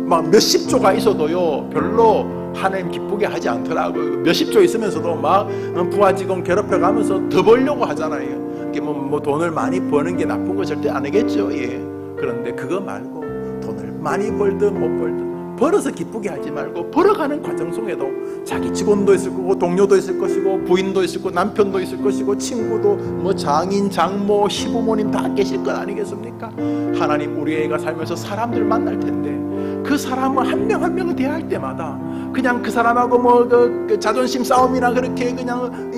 막 몇십조가 있어도요, 별로 하나님 기쁘게 하지 않더라고요. 몇십조 있으면서도 막 부하 직원 괴롭혀가면서 더 벌려고 하잖아요. 뭐 돈을 많이 버는 게 나쁜 거 절대 아니겠죠. 예. 그런데 그거 말고 돈을 많이 벌든 못 벌든 벌어서 기쁘게 하지 말고, 벌어가는 과정 속에도 자기 직원도 있을 거고, 동료도 있을 것이고, 부인도 있을 거고, 남편도 있을 것이고, 친구도, 뭐 장인, 장모, 시부모님 다 계실 것 아니겠습니까? 하나님, 우리 애가 살면서 사람들 만날 텐데 그 사람을 한 명 한 명을 대할 때마다 그냥 그 사람하고 뭐 그 자존심 싸움이나 그렇게 그냥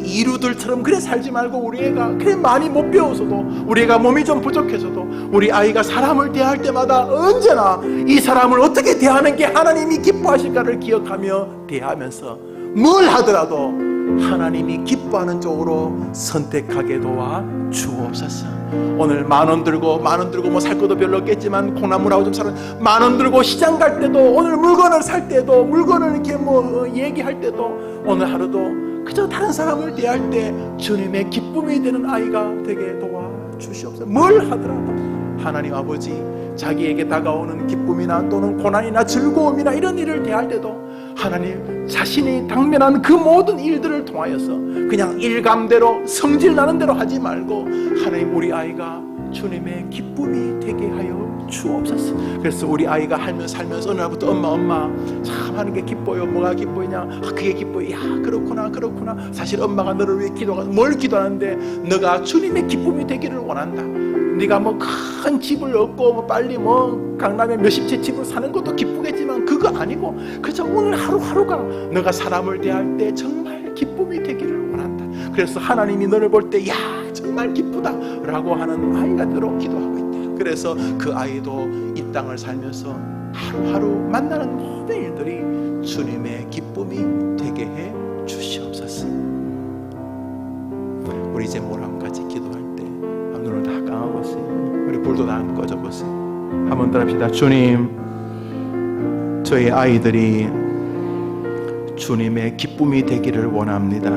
이루들처럼 그래 살지 말고, 우리 애가 그래 많이 못 배워서도, 우리 애가 몸이 좀 부족해서도 우리 아이가 사람을 대할 때마다 언제나 이 사람을 어떻게 대하는 게 하나님이 기뻐하실까를 기억하며 대하면서 뭘 하더라도 하나님이 기뻐하는 쪽으로 선택하게 도와 주옵소서. 오늘 만 원 들고 뭐 살 것도 별로 없겠지만 콩나물하고 좀 사는, 만 원 들고 시장 갈 때도, 오늘 물건을 살 때도, 물건을 이렇게 뭐 얘기할 때도, 오늘 하루도 그저 다른 사람을 대할 때 주님의 기쁨이 되는 아이가 되게 도와 주시옵소서. 뭘 하더라도 하나님 아버지, 자기에게 다가오는 기쁨이나 또는 고난이나 즐거움이나 이런 일을 대할 때도 하나님 자신이 당면한 그 모든 일들을 통하여서 그냥 일감대로 성질 나는 대로 하지 말고, 하나님 우리 아이가 주님의 기쁨이 되게 하여 주옵소서. 그래서 우리 아이가 살면서 어느 날부터 엄마 참 하는 게 기뻐요. 뭐가 기뻐냐? 그게 기뻐요. 야, 그렇구나. 사실 엄마가 너를 위해 뭘 기도하는데, 너가 주님의 기쁨이 되기를 원한다. 네가 뭐 큰 집을 얻고 뭐 빨리 뭐 강남에 몇십 채 집을 사는 것도 기쁘겠지만 그거 아니고, 그저 오늘 하루하루가 너가 사람을 대할 때 정말 기쁨이 되기를 원한다. 그래서 하나님이 너를 볼 때 야, 정말 기쁘다 라고 하는 아이가 되도록 기도하고 있다. 그래서 그 아이도 이 땅을 살면서 하루하루 만나는 모든 일들이 주님의 기쁨이 되게 해 주시옵소서. 우리 이제 모랑 같이 기도할 때 눈을 다 감아보세요. 우리 불도 다 꺼져보세요. 한번 더 합시다. 주님, 저희 아이들이 주님의 기쁨이 되기를 원합니다.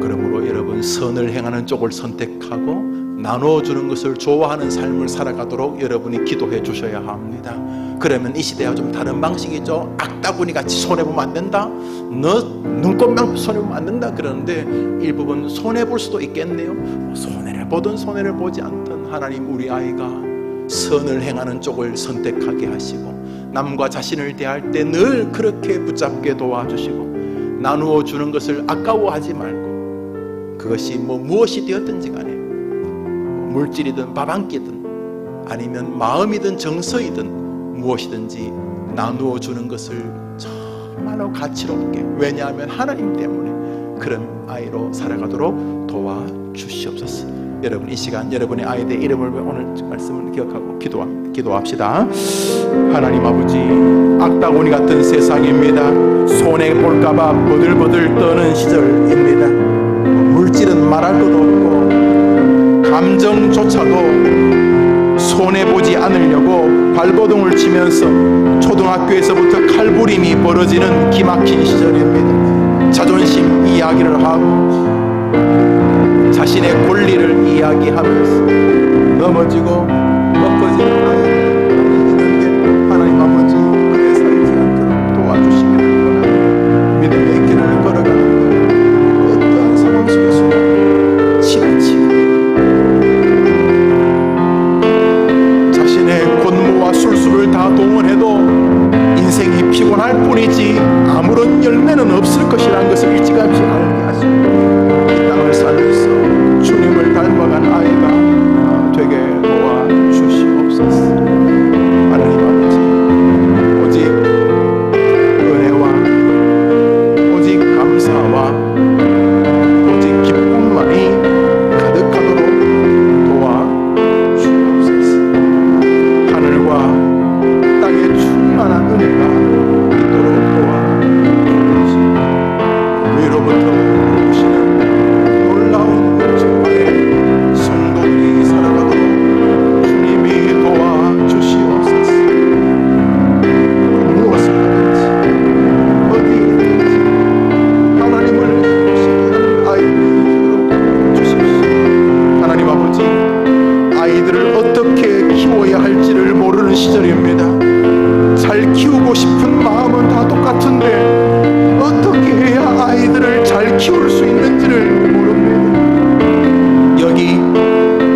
그러므로 여러분, 선을 행하는 쪽을 선택하고 나눠주는 것을 좋아하는 삶을 살아가도록 여러분이 기도해 주셔야 합니다. 그러면 이 시대와 좀 다른 방식이죠. 악다구니 같이 손해보면 안 된다, 너 눈꽃만 손해보면 안 된다 그러는데, 일부분 손해볼 수도 있겠네요. 손해를 보든 손해를 보지 않든 하나님 우리 아이가 선을 행하는 쪽을 선택하게 하시고 남과 자신을 대할 때 늘 그렇게 붙잡게 도와주시고 나누어 주는 것을 아까워하지 말고 그것이 무엇이 되었든지 간에 물질이든 밥 한 끼든 아니면 마음이든 정서이든 무엇이든지 나누어 주는 것을 정말로 가치롭게, 왜냐하면 하나님 때문에 그런 아이로 살아가도록 도와주시옵소서. 여러분 이 시간 여러분의 아이들의 이름을 오늘 말씀을 기억하고 기도합시다. 하나님 아버지, 악다구니 같은 세상입니다. 손해 볼까봐 버들버들 떠는 시절입니다. 물질은 말할 것도 없고 감정조차도 손해보지 않으려고 발버둥을 치면서 초등학교에서부터 칼부림이 벌어지는 기막힌 시절입니다. 자존심 이야기를 하고 자신의 권리를 이야기하면서 넘어지고 엎어지는 아이들을 있는데 하나님 아버지 그래 살지 않도록 도와주시기를 원합니다. 믿음의 길을 걸어가는 어떠한 상황 속에서 지나치고 자신의 권모와 술수를 다 동원해도 인생이 피곤할 뿐이지 아무런 열매는 없을 것이라는 것을 일찌감치 알게 하시고 이 땅을 살면서 주님을 닮아간 아이가 되게 도와주시옵소서. 하나님 아버지, 오직 은혜와 오직 감사와 오직 기쁨만이 가득하도록 도와주옵소서. 하늘과 땅의 충만한 은혜가 있도록 도와주옵소서. 위로부터 오시는 놀라운 정말의 성도들이 살아가도록 주님이 도와주시옵소서. 무엇을 하든지 어디든지 하나님을 기쁘시게 하는 아이들이 되도록 도와주십시오. 하나님 아버지, 아이들을 어떻게 키워야 할지를 모르는 시절입니다. 잘 키우고 싶은 마음은 다 똑같은데 어떻게 해야 아이들을 잘 키울 수 있는지를 모릅니다. 여기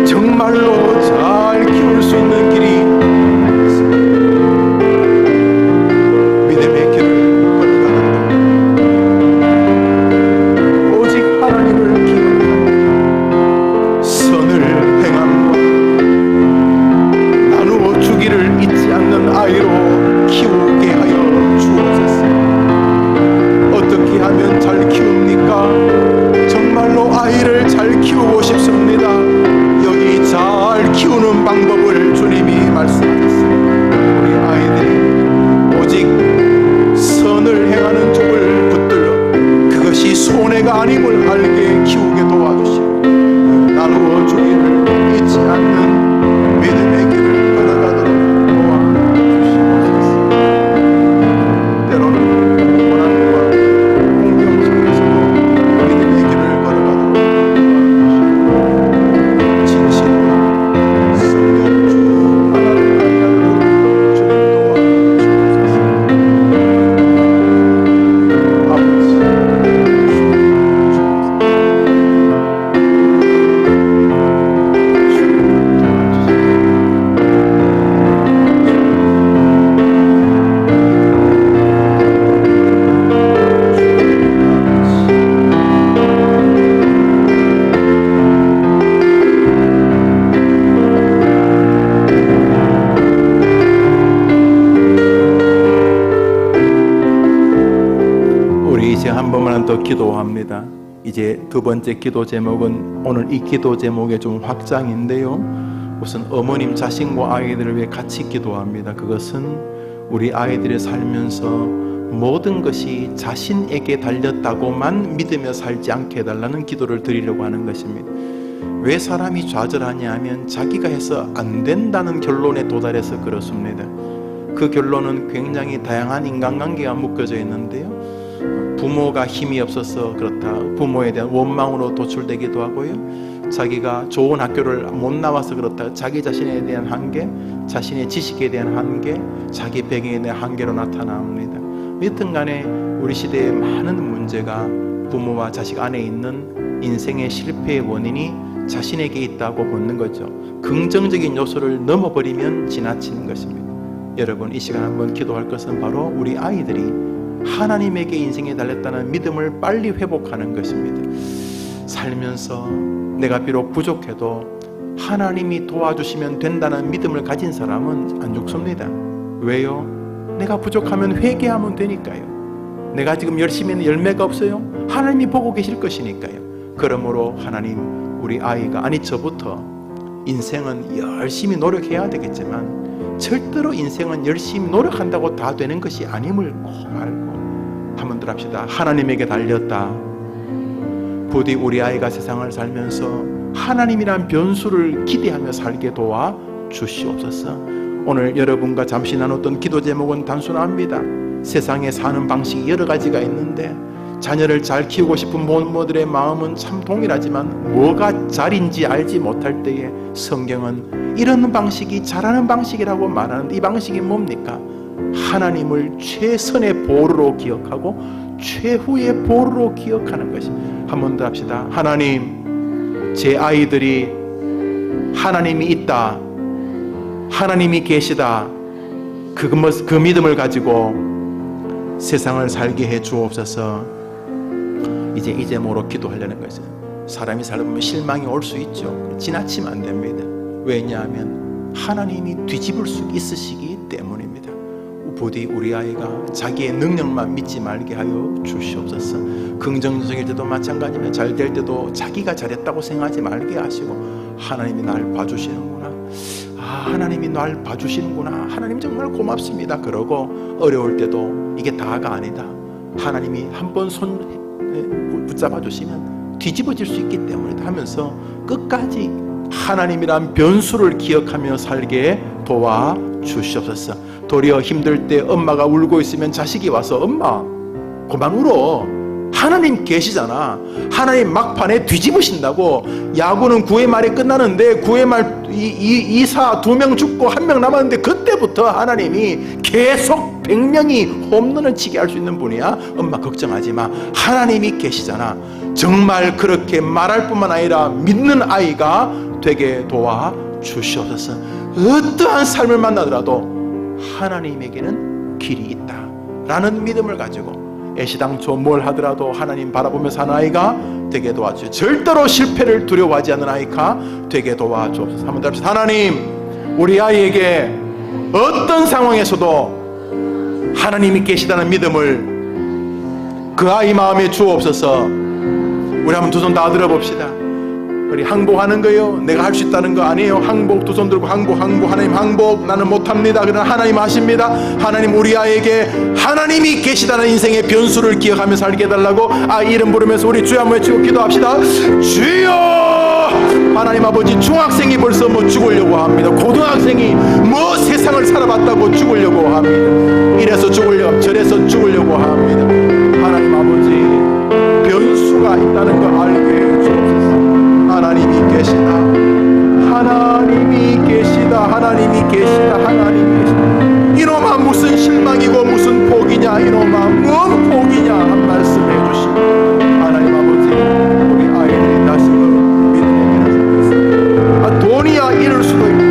정말로 잘 키울 수 있는 길이 있습니다. 믿음의 길을 걸어가는 오직 하나님을 기억하고 선을 행함과 나누어 주기를 잊지 않는 아이로 키우게 하여 주옵소서. 어떻게 하면 잘 키웁니까? 정말로 아이를 잘 키우고 싶습니다. 여기 잘 키우는 방법을 주님이 말씀하셨습니다. 우리 아이들이 오직 선을 행하는 쪽을 붙들러 그것이 손해가 아님을 알게 키우게 도와주시고 나누어 주기를 잊지 않는 믿음의 길을 걸어가도록 도와주시옵소서. 때로는 고난과 공경 속에서도 믿음의 길을 걸어가도록 도와주시고 진실로 성령 주 하나를 알고 주님 도와주시옵소서. 아버지 이제 한 번만 더 기도합니다. 이제 두 번째 기도 제목은 오늘 이 기도 제목의 좀 확장인데요. 우선 어머님 자신과 아이들을 위해 같이 기도합니다. 그것은 우리 아이들이 살면서 모든 것이 자신에게 달렸다고만 믿으며 살지 않게 해달라는 기도를 드리려고 하는 것입니다. 왜 사람이 좌절하냐 하면 자기가 해서 안 된다는 결론에 도달해서 그렇습니다. 그 결론은 굉장히 다양한 인간관계가 묶여져 있는데요. 부모가 힘이 없어서 그렇다, 부모에 대한 원망으로 도출되기도 하고요. 자기가 좋은 학교를 못 나와서 그렇다, 자기 자신에 대한 한계, 자신의 지식에 대한 한계, 자기 배경에 대한 한계로 나타납니다. 여튼 간에 우리 시대의 많은 문제가 부모와 자식 안에 있는 인생의 실패의 원인이 자신에게 있다고 보는 거죠. 긍정적인 요소를 넘어버리면 지나치는 것입니다. 여러분 이 시간 한번 기도할 것은 바로 우리 아이들이 하나님에게 인생에 달렸다는 믿음을 빨리 회복하는 것입니다. 살면서 내가 비록 부족해도 하나님이 도와주시면 된다는 믿음을 가진 사람은 안 죽습니다. 왜요? 내가 부족하면 회개하면 되니까요. 내가 지금 열심히 하는 열매가 없어요? 하나님이 보고 계실 것이니까요. 그러므로 하나님, 우리 아이가, 아니 저부터 인생은 열심히 노력해야 되겠지만 절대로 인생은 열심히 노력한다고 다 되는 것이 아님을 꼭 알고 한번 더 합시다. 하나님에게 달렸다. 부디 우리 아이가 세상을 살면서 하나님이란 변수를 기대하며 살게 도와 주시옵소서. 오늘 여러분과 잠시 나눴던 기도 제목은 단순합니다. 세상에 사는 방식이 여러 가지가 있는데 자녀를 잘 키우고 싶은 부모들의 마음은 참 동일하지만 뭐가 잘인지 알지 못할 때에 성경은 이런 방식이 잘하는 방식이라고 말하는데, 이 방식이 뭡니까? 하나님을 최선의 보루로 기억하고 최후의 보루로 기억하는 것이. 한 번 더 합시다. 하나님, 제 아이들이 하나님이 있다, 하나님이 계시다, 그 믿음을 가지고 세상을 살게 해 주옵소서. 이제 이 제목으로 기도하려는 것은, 사람이 살다 보면 실망이 올 수 있죠. 지나치면 안 됩니다. 왜냐하면 하나님이 뒤집을 수 있으시기 때문입니다. 부디 우리 아이가 자기의 능력만 믿지 말게 하여 주시옵소서. 긍정적일 때도 마찬가지입니다. 잘 될 때도 자기가 잘했다고 생각하지 말게 하시고, 하나님이 날 봐주시는구나, 하나님이 날 봐주시는구나, 하나님 정말 고맙습니다 그러고, 어려울 때도 이게 다가 아니다, 하나님이 한번 손 붙잡아 주시면 뒤집어질 수 있기 때문이다 하면서 끝까지 하나님이란 변수를 기억하며 살게 도와주시옵소서. 도리어 힘들 때 엄마가 울고 있으면 자식이 와서 엄마 그만 울어, 하나님 계시잖아, 하나님 막판에 뒤집으신다고. 야구는 9회 말에 끝나는데 9회 말 2사 2명 죽고 1명 남았는데 그때부터 하나님이 계속 100명이 홈런을 치게 할 수 있는 분이야. 엄마 걱정하지 마, 하나님이 계시잖아. 정말 그렇게 말할 뿐만 아니라 믿는 아이가 되게 도와주시옵소서. 어떠한 삶을 만나더라도 하나님에게는 길이 있다 라는 믿음을 가지고 애시당초 뭘 하더라도 하나님 바라보며 사는 아이가 되게 도와주시옵소서. 절대로 실패를 두려워하지 않는 아이가 되게 도와주옵소서. 한번 더 합시다. 하나님, 우리 아이에게 어떤 상황에서도 하나님이 계시다는 믿음을 그 아이 마음에 주옵소서. 우리 한번 두 손 다 들어봅시다. 우리 항복하는 거예요. 내가 할 수 있다는 거 아니에요. 항복, 두 손 들고 항복. 하나님 항복, 나는 못합니다. 그러나 하나님 하십니다. 하나님, 우리 아이에게 하나님이 계시다는 인생의 변수를 기억하며 살게 해달라고 아이 이름 부르면서 우리 주여 한번 외치고 기도합시다. 주여! 하나님 아버지, 중학생이 벌써 뭐 죽으려고 합니다. 고등학생이 뭐 세상을 살아봤다고 죽으려고 합니다. 이래서 죽으려고, 저래서 죽으려고 합니다. 하나님 아버지, 변수가 있다는 걸 알게 해주옵소서. 하나님이 계시다, 하나님이 계시다, 하나님이 계시다, 하나님이 계시다. 이놈아 무슨 실망이고 무슨 복이냐, 이놈아 뭔 복이냐 한 말씀 해주시고, 하나님 아버지, 우리 아이들이 다시 믿음의 돈이야 잃을 수도 있고,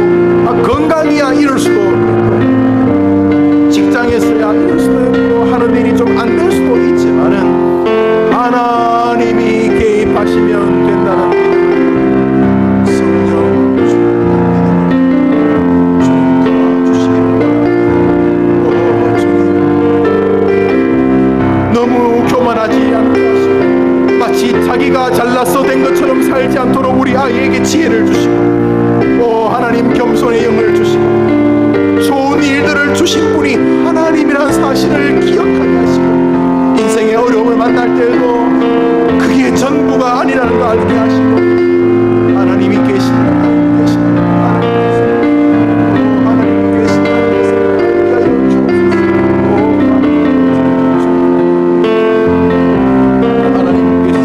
건강이야 잃을 수도 있고, 직장에서야 잃을 수도 있고, 하는 일이 좀 안 될 수도 있지만은 하나님이 개입하시면 된다는 믿음을 성령 주님 너무 교만하지 않게 하시고, 마치 자기가 잘나서 된 것처럼 살지 않도록 우리 아이에게 지혜를 주시고, 하나님 겸손의 영을 주시고, 좋은 일들을 주신 분이 하나님이란 사실을 기억하게 하시고, 인생의 어려움을 만날 때에도 그게 전부가 아니라는 걸 알게 하시고, 하나님이 계신다, 하나님 계신다, 하나님 계신다, 알게 하여 주옵소서. 하나님 계신다.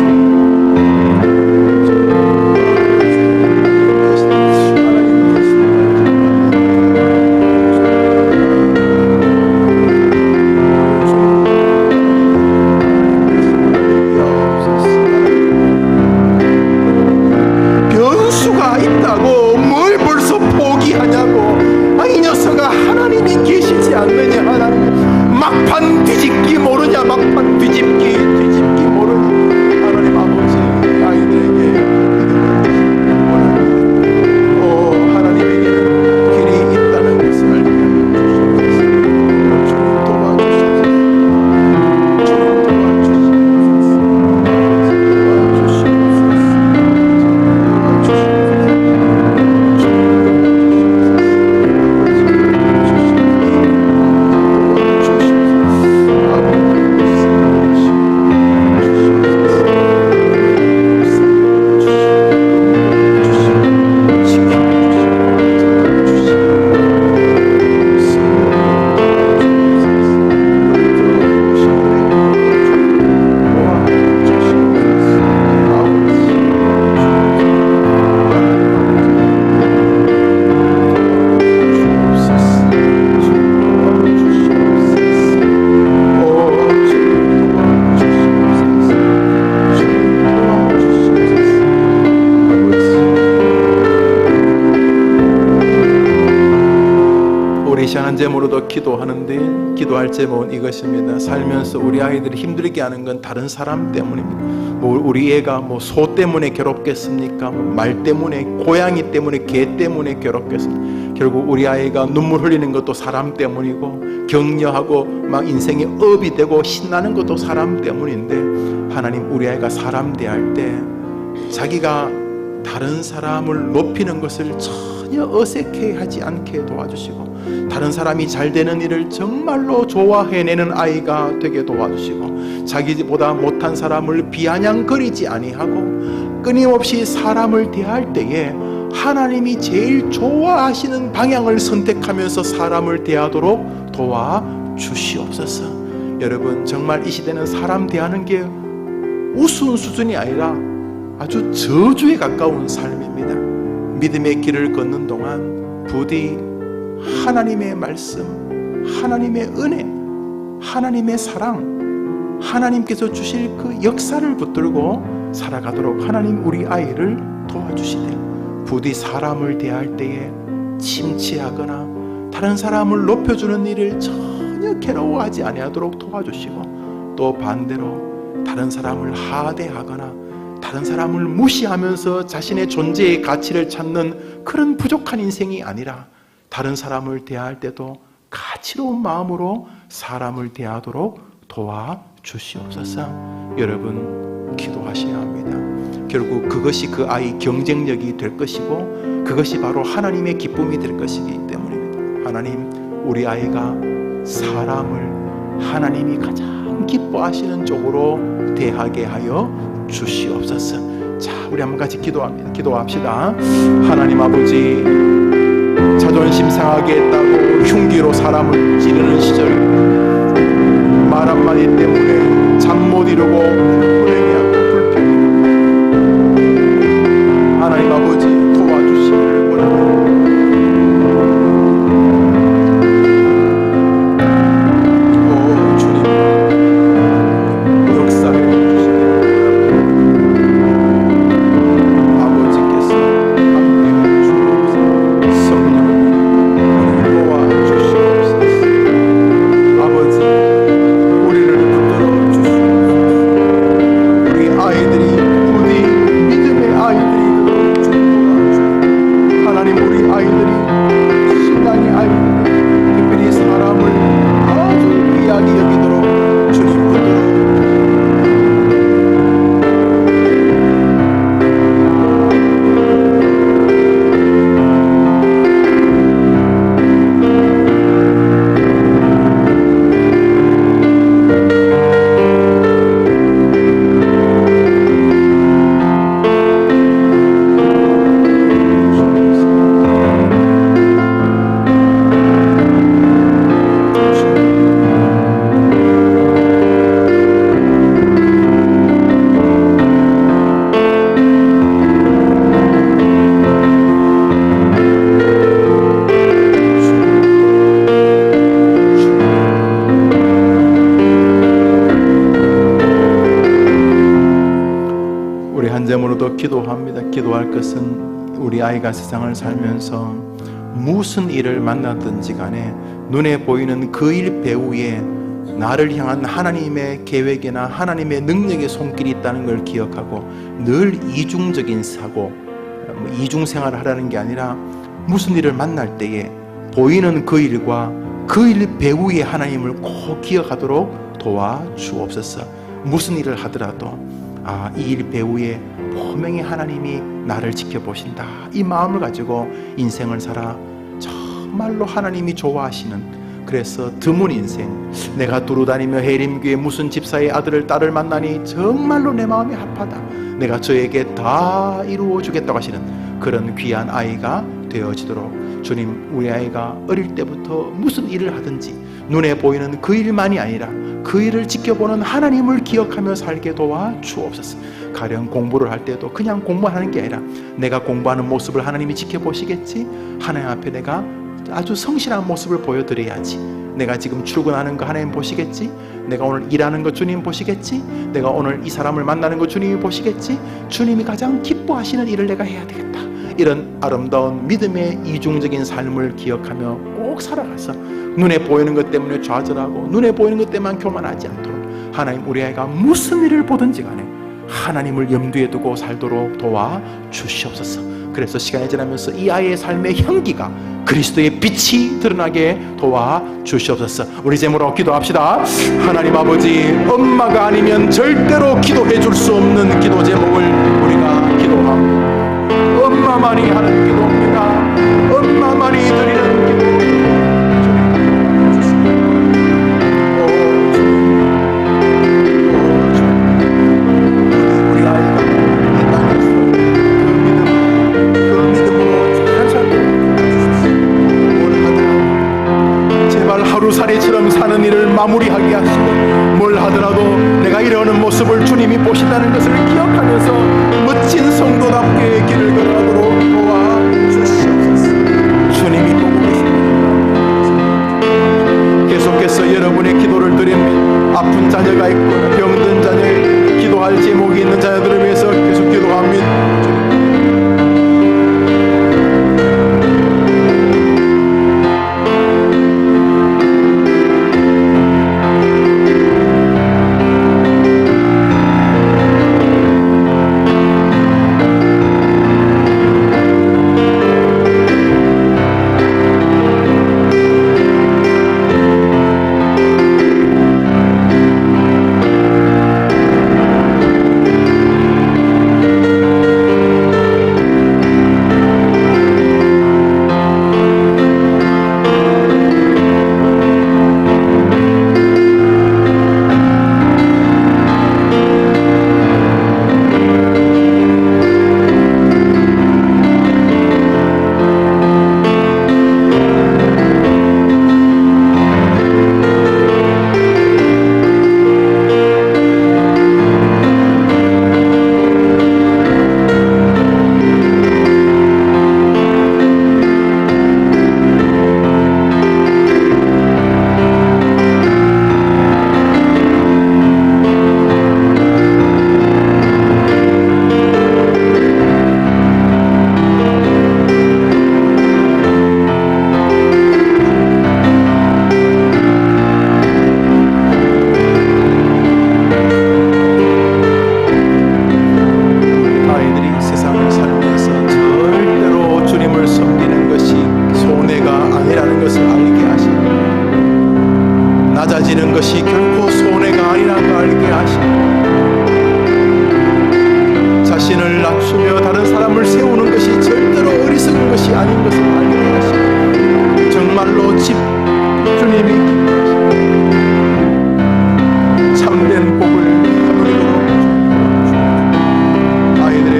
막판 뒤집기 모르냐? 막판 뒤집기 모르냐? 하나님 아버지, 아이들에게 믿음을 원합니다. 하나님에게는 길이 있다는 것을 알게 주시옵소서. 주님 도와주시옵소서. 주님 제목으로도 기도하는데 기도할 제목은 이것입니다. 살면서 우리 아이들이 힘들게 하는 건 다른 사람 때문입니다. 우리 애가 소 때문에 괴롭겠습니까? 말 때문에, 고양이 때문에, 개 때문에 괴롭겠습니까? 결국 우리 아이가 눈물 흘리는 것도 사람 때문이고, 격려하고 막 인생이 업이 되고 신나는 것도 사람 때문인데, 하나님 우리 아이가 사람 대할 때 자기가 다른 사람을 높이는 것을 전혀 어색해하지 않게 도와주시고, 다른 사람이 잘 되는 일을 정말로 좋아해내는 아이가 되게 도와주시고, 자기보다 못한 사람을 비아냥거리지 아니하고 끊임없이 사람을 대할 때에 하나님이 제일 좋아하시는 방향을 선택하면서 사람을 대하도록 도와주시옵소서. 여러분, 정말 이 시대는 사람 대하는 게 우스운 수준이 아니라 아주 저주에 가까운 삶입니다. 믿음의 길을 걷는 동안 부디 하나님의 말씀, 하나님의 은혜, 하나님의 사랑, 하나님께서 주실 그 역사를 붙들고 살아가도록 하나님 우리 아이를 도와주시되, 부디 사람을 대할 때에 침체하거나 다른 사람을 높여주는 일을 전혀 괴로워하지 아니하도록 도와주시고, 또 반대로 다른 사람을 하대하거나 다른 사람을 무시하면서 자신의 존재의 가치를 찾는 그런 부족한 인생이 아니라 다른 사람을 대할 때도 가치로운 마음으로 사람을 대하도록 도와주시옵소서. 여러분, 기도하셔야 합니다. 결국 그것이 그 아이 경쟁력이 될 것이고, 그것이 바로 하나님의 기쁨이 될 것이기 때문입니다. 하나님, 우리 아이가 사람을 하나님이 가장 기뻐하시는 쪽으로 대하게 하여 주시옵소서. 자, 우리 한번 같이 기도합시다. 하나님 아버지, 자존심 상하게 했다고 흉기로 사람을 찌르는 시절, 말 한마디 때문에 잠 못 이루고 불행해하고 불평, 하나님 아버지 도와주시기를 원합니다. 주님, 역사를 해주시기를 아버지께서 함께해 주옵소서. 성령 도와주시옵소서. 아버지, 우리를 붙들어 주시옵소서. 우리 아이들이 부디 믿음의 아이들이 되도록 축복하옵소서. 하나님, 우리 아이들이 신앙의 아이들, 특별히 사람을 아주 귀하게 여기도록 주님 붙들어 기도합니다. 기도할 것은 우리 아이가 세상을 살면서 무슨 일을 만나든지 간에 눈에 보이는 그 일 배후에 나를 향한 하나님의 계획이나 하나님의 능력의 손길이 있다는 걸 기억하고 늘 이중적인 사고, 이중생활을 하라는 게 아니라 무슨 일을 만날 때에 보이는 그 일과 그 일 배후의 하나님을 꼭 기억하도록 도와주옵소서. 무슨 일을 하더라도 이 일 배후에 분명히 하나님이 나를 지켜보신다, 이 마음을 가지고 인생을 살아 정말로 하나님이 좋아하시는, 그래서 드문 인생, 내가 두루다니며 해림교회 무슨 집사의 아들을 딸을 만나니 정말로 내 마음이 아파다, 내가 저에게 다 이루어 주겠다고 하시는 그런 귀한 아이가 되어지도록 주님, 우리 아이가 어릴 때부터 무슨 일을 하든지 눈에 보이는 그 일만이 아니라 그 일을 지켜보는 하나님을 기억하며 살게 도와주옵소서. 가령 공부를 할 때도 그냥 공부하는 게 아니라 내가 공부하는 모습을 하나님이 지켜보시겠지, 하나님 앞에 내가 아주 성실한 모습을 보여드려야지, 내가 지금 출근하는 거 하나님 보시겠지, 내가 오늘 일하는 거 주님 보시겠지, 내가 오늘 이 사람을 만나는 거 주님이 보시겠지, 주님이 가장 기뻐하시는 일을 내가 해야 되겠다, 이런 아름다운 믿음의 이중적인 삶을 기억하며 꼭 살아가서 눈에 보이는 것 때문에 좌절하고 눈에 보이는 것 때문에 교만하지 않도록 하나님, 우리 아이가 무슨 일을 보든지 간에 하나님을 염두에 두고 살도록 도와주시옵소서. 그래서 시간이 지나면서 이 아이의 삶의 향기가 그리스도의 빛이 드러나게 도와주시옵소서. 우리 제물로 기도합시다. 하나님 아버지, 엄마가 아니면 절대로 기도해 줄 수 없는 기도 제목을 우리가 기도하고, 엄마만이 하는 기도입니다. 엄마만이 드리는 기도. 우리 아이가 이 땅에서 그 믿음으로 잘 살도록 주시옵소서. 제발 하루살이처럼 사는 일을 마무리하게 하시고, 뭘 하더라도 내가 이러는 모습을 주님이 보신다는 것을 기억하면서 멋진 성도답게 길을 걸어가도록 도와주시옵소서. 주님이 보고 계십니다. 계속해서 여러분의 기도를 드립니다. 아픈 자녀가 있거나 병든 자녀, 기도할 제목이 있는 자녀들을 위해서 계속 기도합니다. 낮아지는 것이 결코 손해가 아니라는 걸 알게 하시고, 자신을 낮추며 다른 사람을 세우는 것이 절대로 어리석은 것이 아닌 것을 알게 하시고, 정말로 주님이 참된 복을 누리도록 아이들의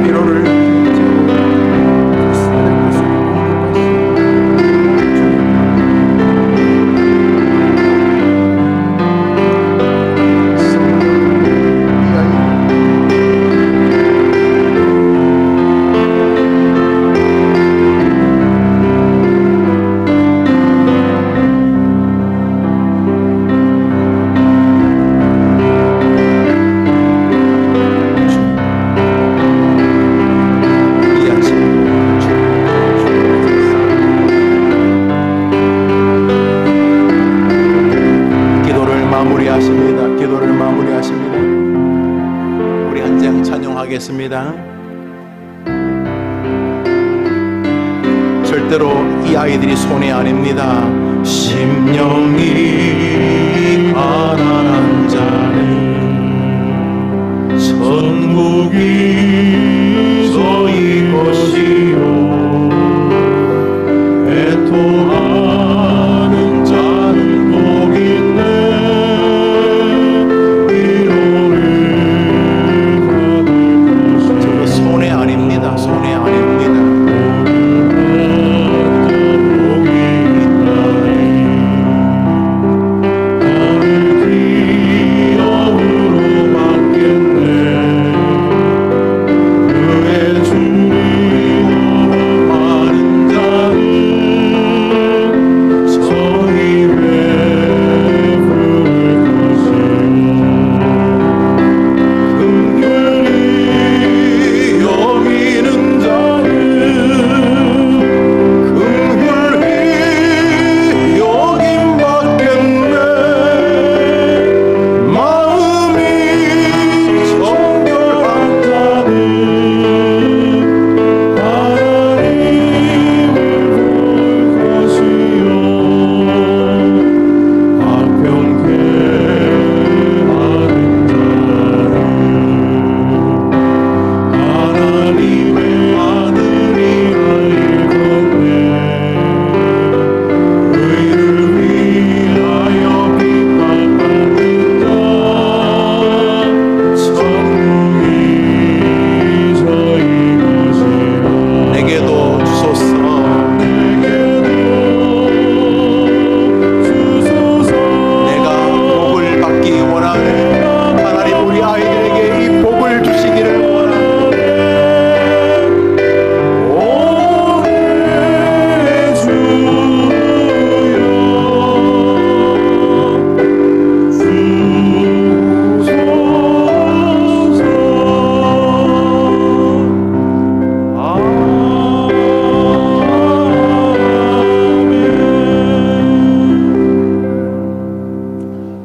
피로를 기도하겠습니다. 절대로 이 아이들이 손해 아닙니다. 심령이 가난한 자는 천국이 저희 것이요 애통하는 자는 복인데 위로를 받을 것이요. 저거 손해 아닙니다. 손해 아닙니다.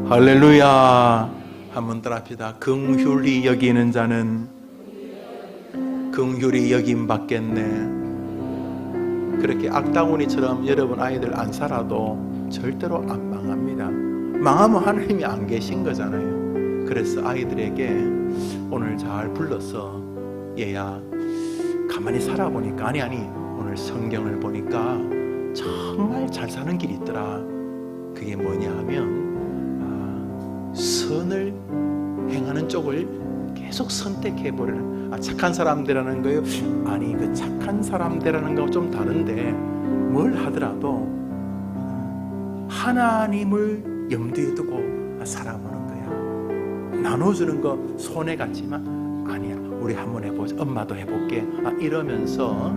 할렐루야. 한번 따라합시다. 긍휼히 여기는 자는 긍휼히 여김 받겠네. 그렇게 악다구니처럼 여러분 아이들 안 살아도 절대로 안 망합니다. 망하면 하나님이 안 계신 거잖아요. 그래서 아이들에게 오늘 잘 불러서 얘야 가만히 살아보니까 아니 오늘 성경을 보니까 정말 잘 사는 길이 있더라. 그게 뭐냐 하면 선을 행하는 쪽을 계속 선택해 보려는 착한 사람 되라는 거예요? 아니 그 착한 사람 되라는 거하고 좀 다른데 뭘 하더라도 하나님을 염두에 두고 살아보는 거야. 나눠주는 거 손해 같지만 아니야 우리 한번 해보자. 엄마도 해볼게. 이러면서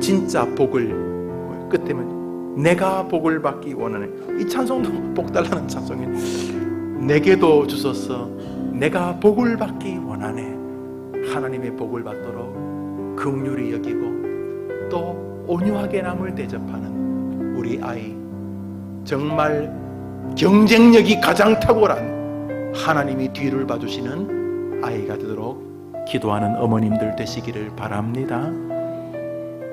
진짜 복을 끝에는 내가 복을 받기 원하네. 이 찬송도 복 달라는 찬송이에요. 내게도 주소서 내가 복을 받기 원하네. 하나님의 복을 받도록 긍휼히 여기고 또 온유하게 남을 대접하는 우리 아이, 정말 경쟁력이 가장 탁월한 하나님이 뒤를 봐주시는 아이가 되도록 기도하는 어머님들 되시기를 바랍니다.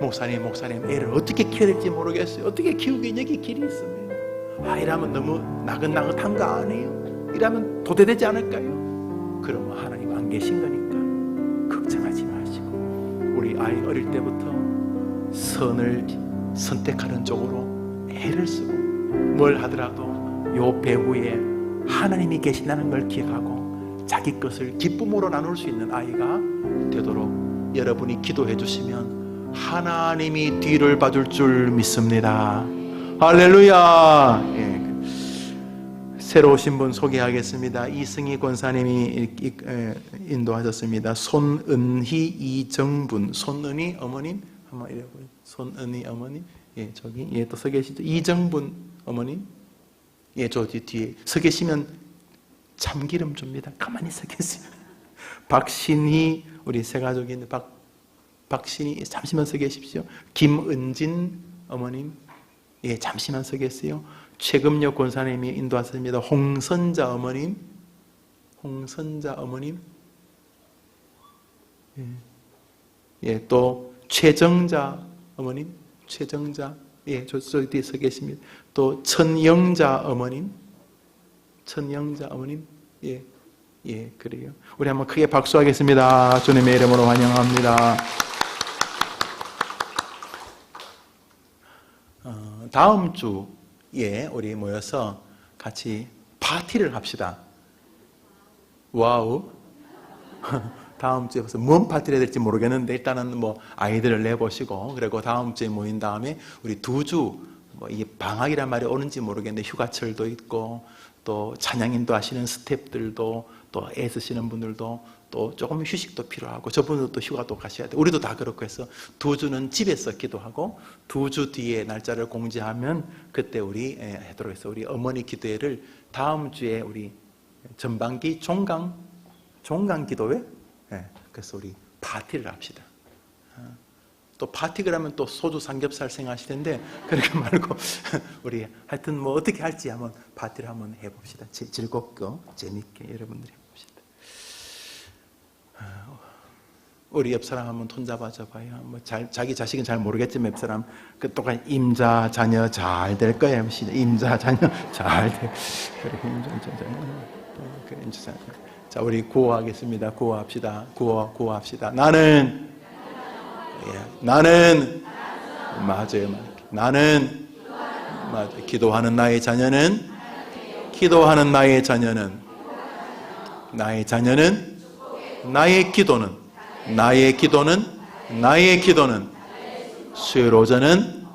목사님 애를 어떻게 키워야 될지 모르겠어요. 어떻게 키우긴 여기 길이 있으면 이러면 너무 나긋나긋한 거 아니에요? 이러면 도태되지 않을까요? 그러면 하나님 안 계신 거니까 걱정하지 마시고 우리 아이 어릴 때부터 선을 선택하는 쪽으로 애를 쓰고 뭘 하더라도 요 배후에 하나님이 계신다는 걸 기억하고 자기 것을 기쁨으로 나눌 수 있는 아이가 되도록 여러분이 기도해 주시면 하나님이 뒤를 봐줄 줄 믿습니다. 할렐루야. 새로 오신 분 소개하겠습니다. 이승희 권사님이 인도하셨습니다. 손은희 이정분. 손은희 어머님 한번 이래보세요. 손은희 어머님. 저기 또 서 계시죠. 이정분 어머님. 저 뒤에 서 계시면 참기름 줍니다. 가만히 서 계세요. 박신희 우리 세 가족이 있는 박신희 잠시만 서 계십시오. 김은진 어머님 잠시만 서 계세요. 최금혁 권사님이 인도하셨습니다. 홍선자 어머님 예, 또 최정자 어머님, 최정자, 예, 저 뒤에 서 계십니다. 또 천영자 어머님, 천영자 어머님, 예, 예, 그래요. 우리 한번 크게 박수하겠습니다. 주님의 이름으로 환영합니다. 다음 주에 우리 모여서 같이 파티를 합시다. 와우. 다음 주에 벌써 뭔 파티를 해야 될지 모르겠는데 일단은 뭐 아이들을 내보시고 그리고 다음 주에 모인 다음에 우리 2주 뭐 이게 방학이란 말이 오는지 모르겠는데 휴가철도 있고 또 찬양인도 하시는 스태프들도 또 애쓰시는 분들도 또 조금 휴식도 필요하고 저분들도 휴가도 가셔야 돼. 우리도 다 그렇고 해서 2주는 집에서 기도하고 2주 뒤에 날짜를 공지하면 그때 우리 하도록 해서 우리 어머니 기도회를 다음 주에 우리 전반기 종강 기도회, 그래서 우리 파티를 합시다. 또 파티 그러면 또 소주 삼겹살 생각하실 텐데 그렇게 말고 우리 하여튼 뭐 어떻게 할지 한번 파티를 한번 해봅시다. 즐겁고 재밌게 여러분들이 해봅시다. 우리 옆 사람 한번 손 잡아줘봐요. 뭐 자기 자식은 잘 모르겠지만 옆 사람 그 똑같이 임자 자녀 잘 될 거예요. 임자 자녀 잘 될. 그래 임자 자녀. 자 우리 구호하겠습니다. 구호합시다. 구호합시다. 나는 맞아요. 나는 맞아요. 기도하는 나의 자녀는 나의 기도는 수요일 오전은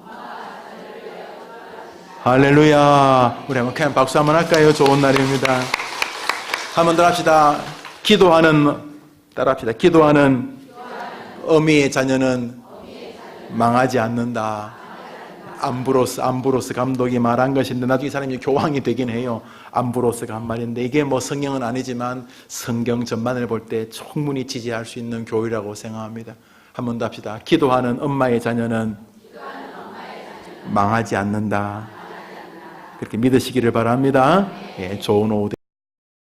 할렐루야. 우리 한번 그냥 박수 한번 할까요? 좋은 날입니다. 한번 더 합시다. 따라합시다. 기도하는 어미의 자녀는 망하지 않는다. 암브로스 감독이 말한 것인데 나중에 이 사람이 교황이 되긴 해요. 암브로스가 한 말인데 이게 뭐 성경은 아니지만 성경 전반을 볼 때 충분히 지지할 수 있는 교리라고 생각합니다. 한 번 더 합시다. 기도하는 엄마의 자녀는 망하지 않는다. 그렇게 믿으시기를 바랍니다. 예, 좋은 오후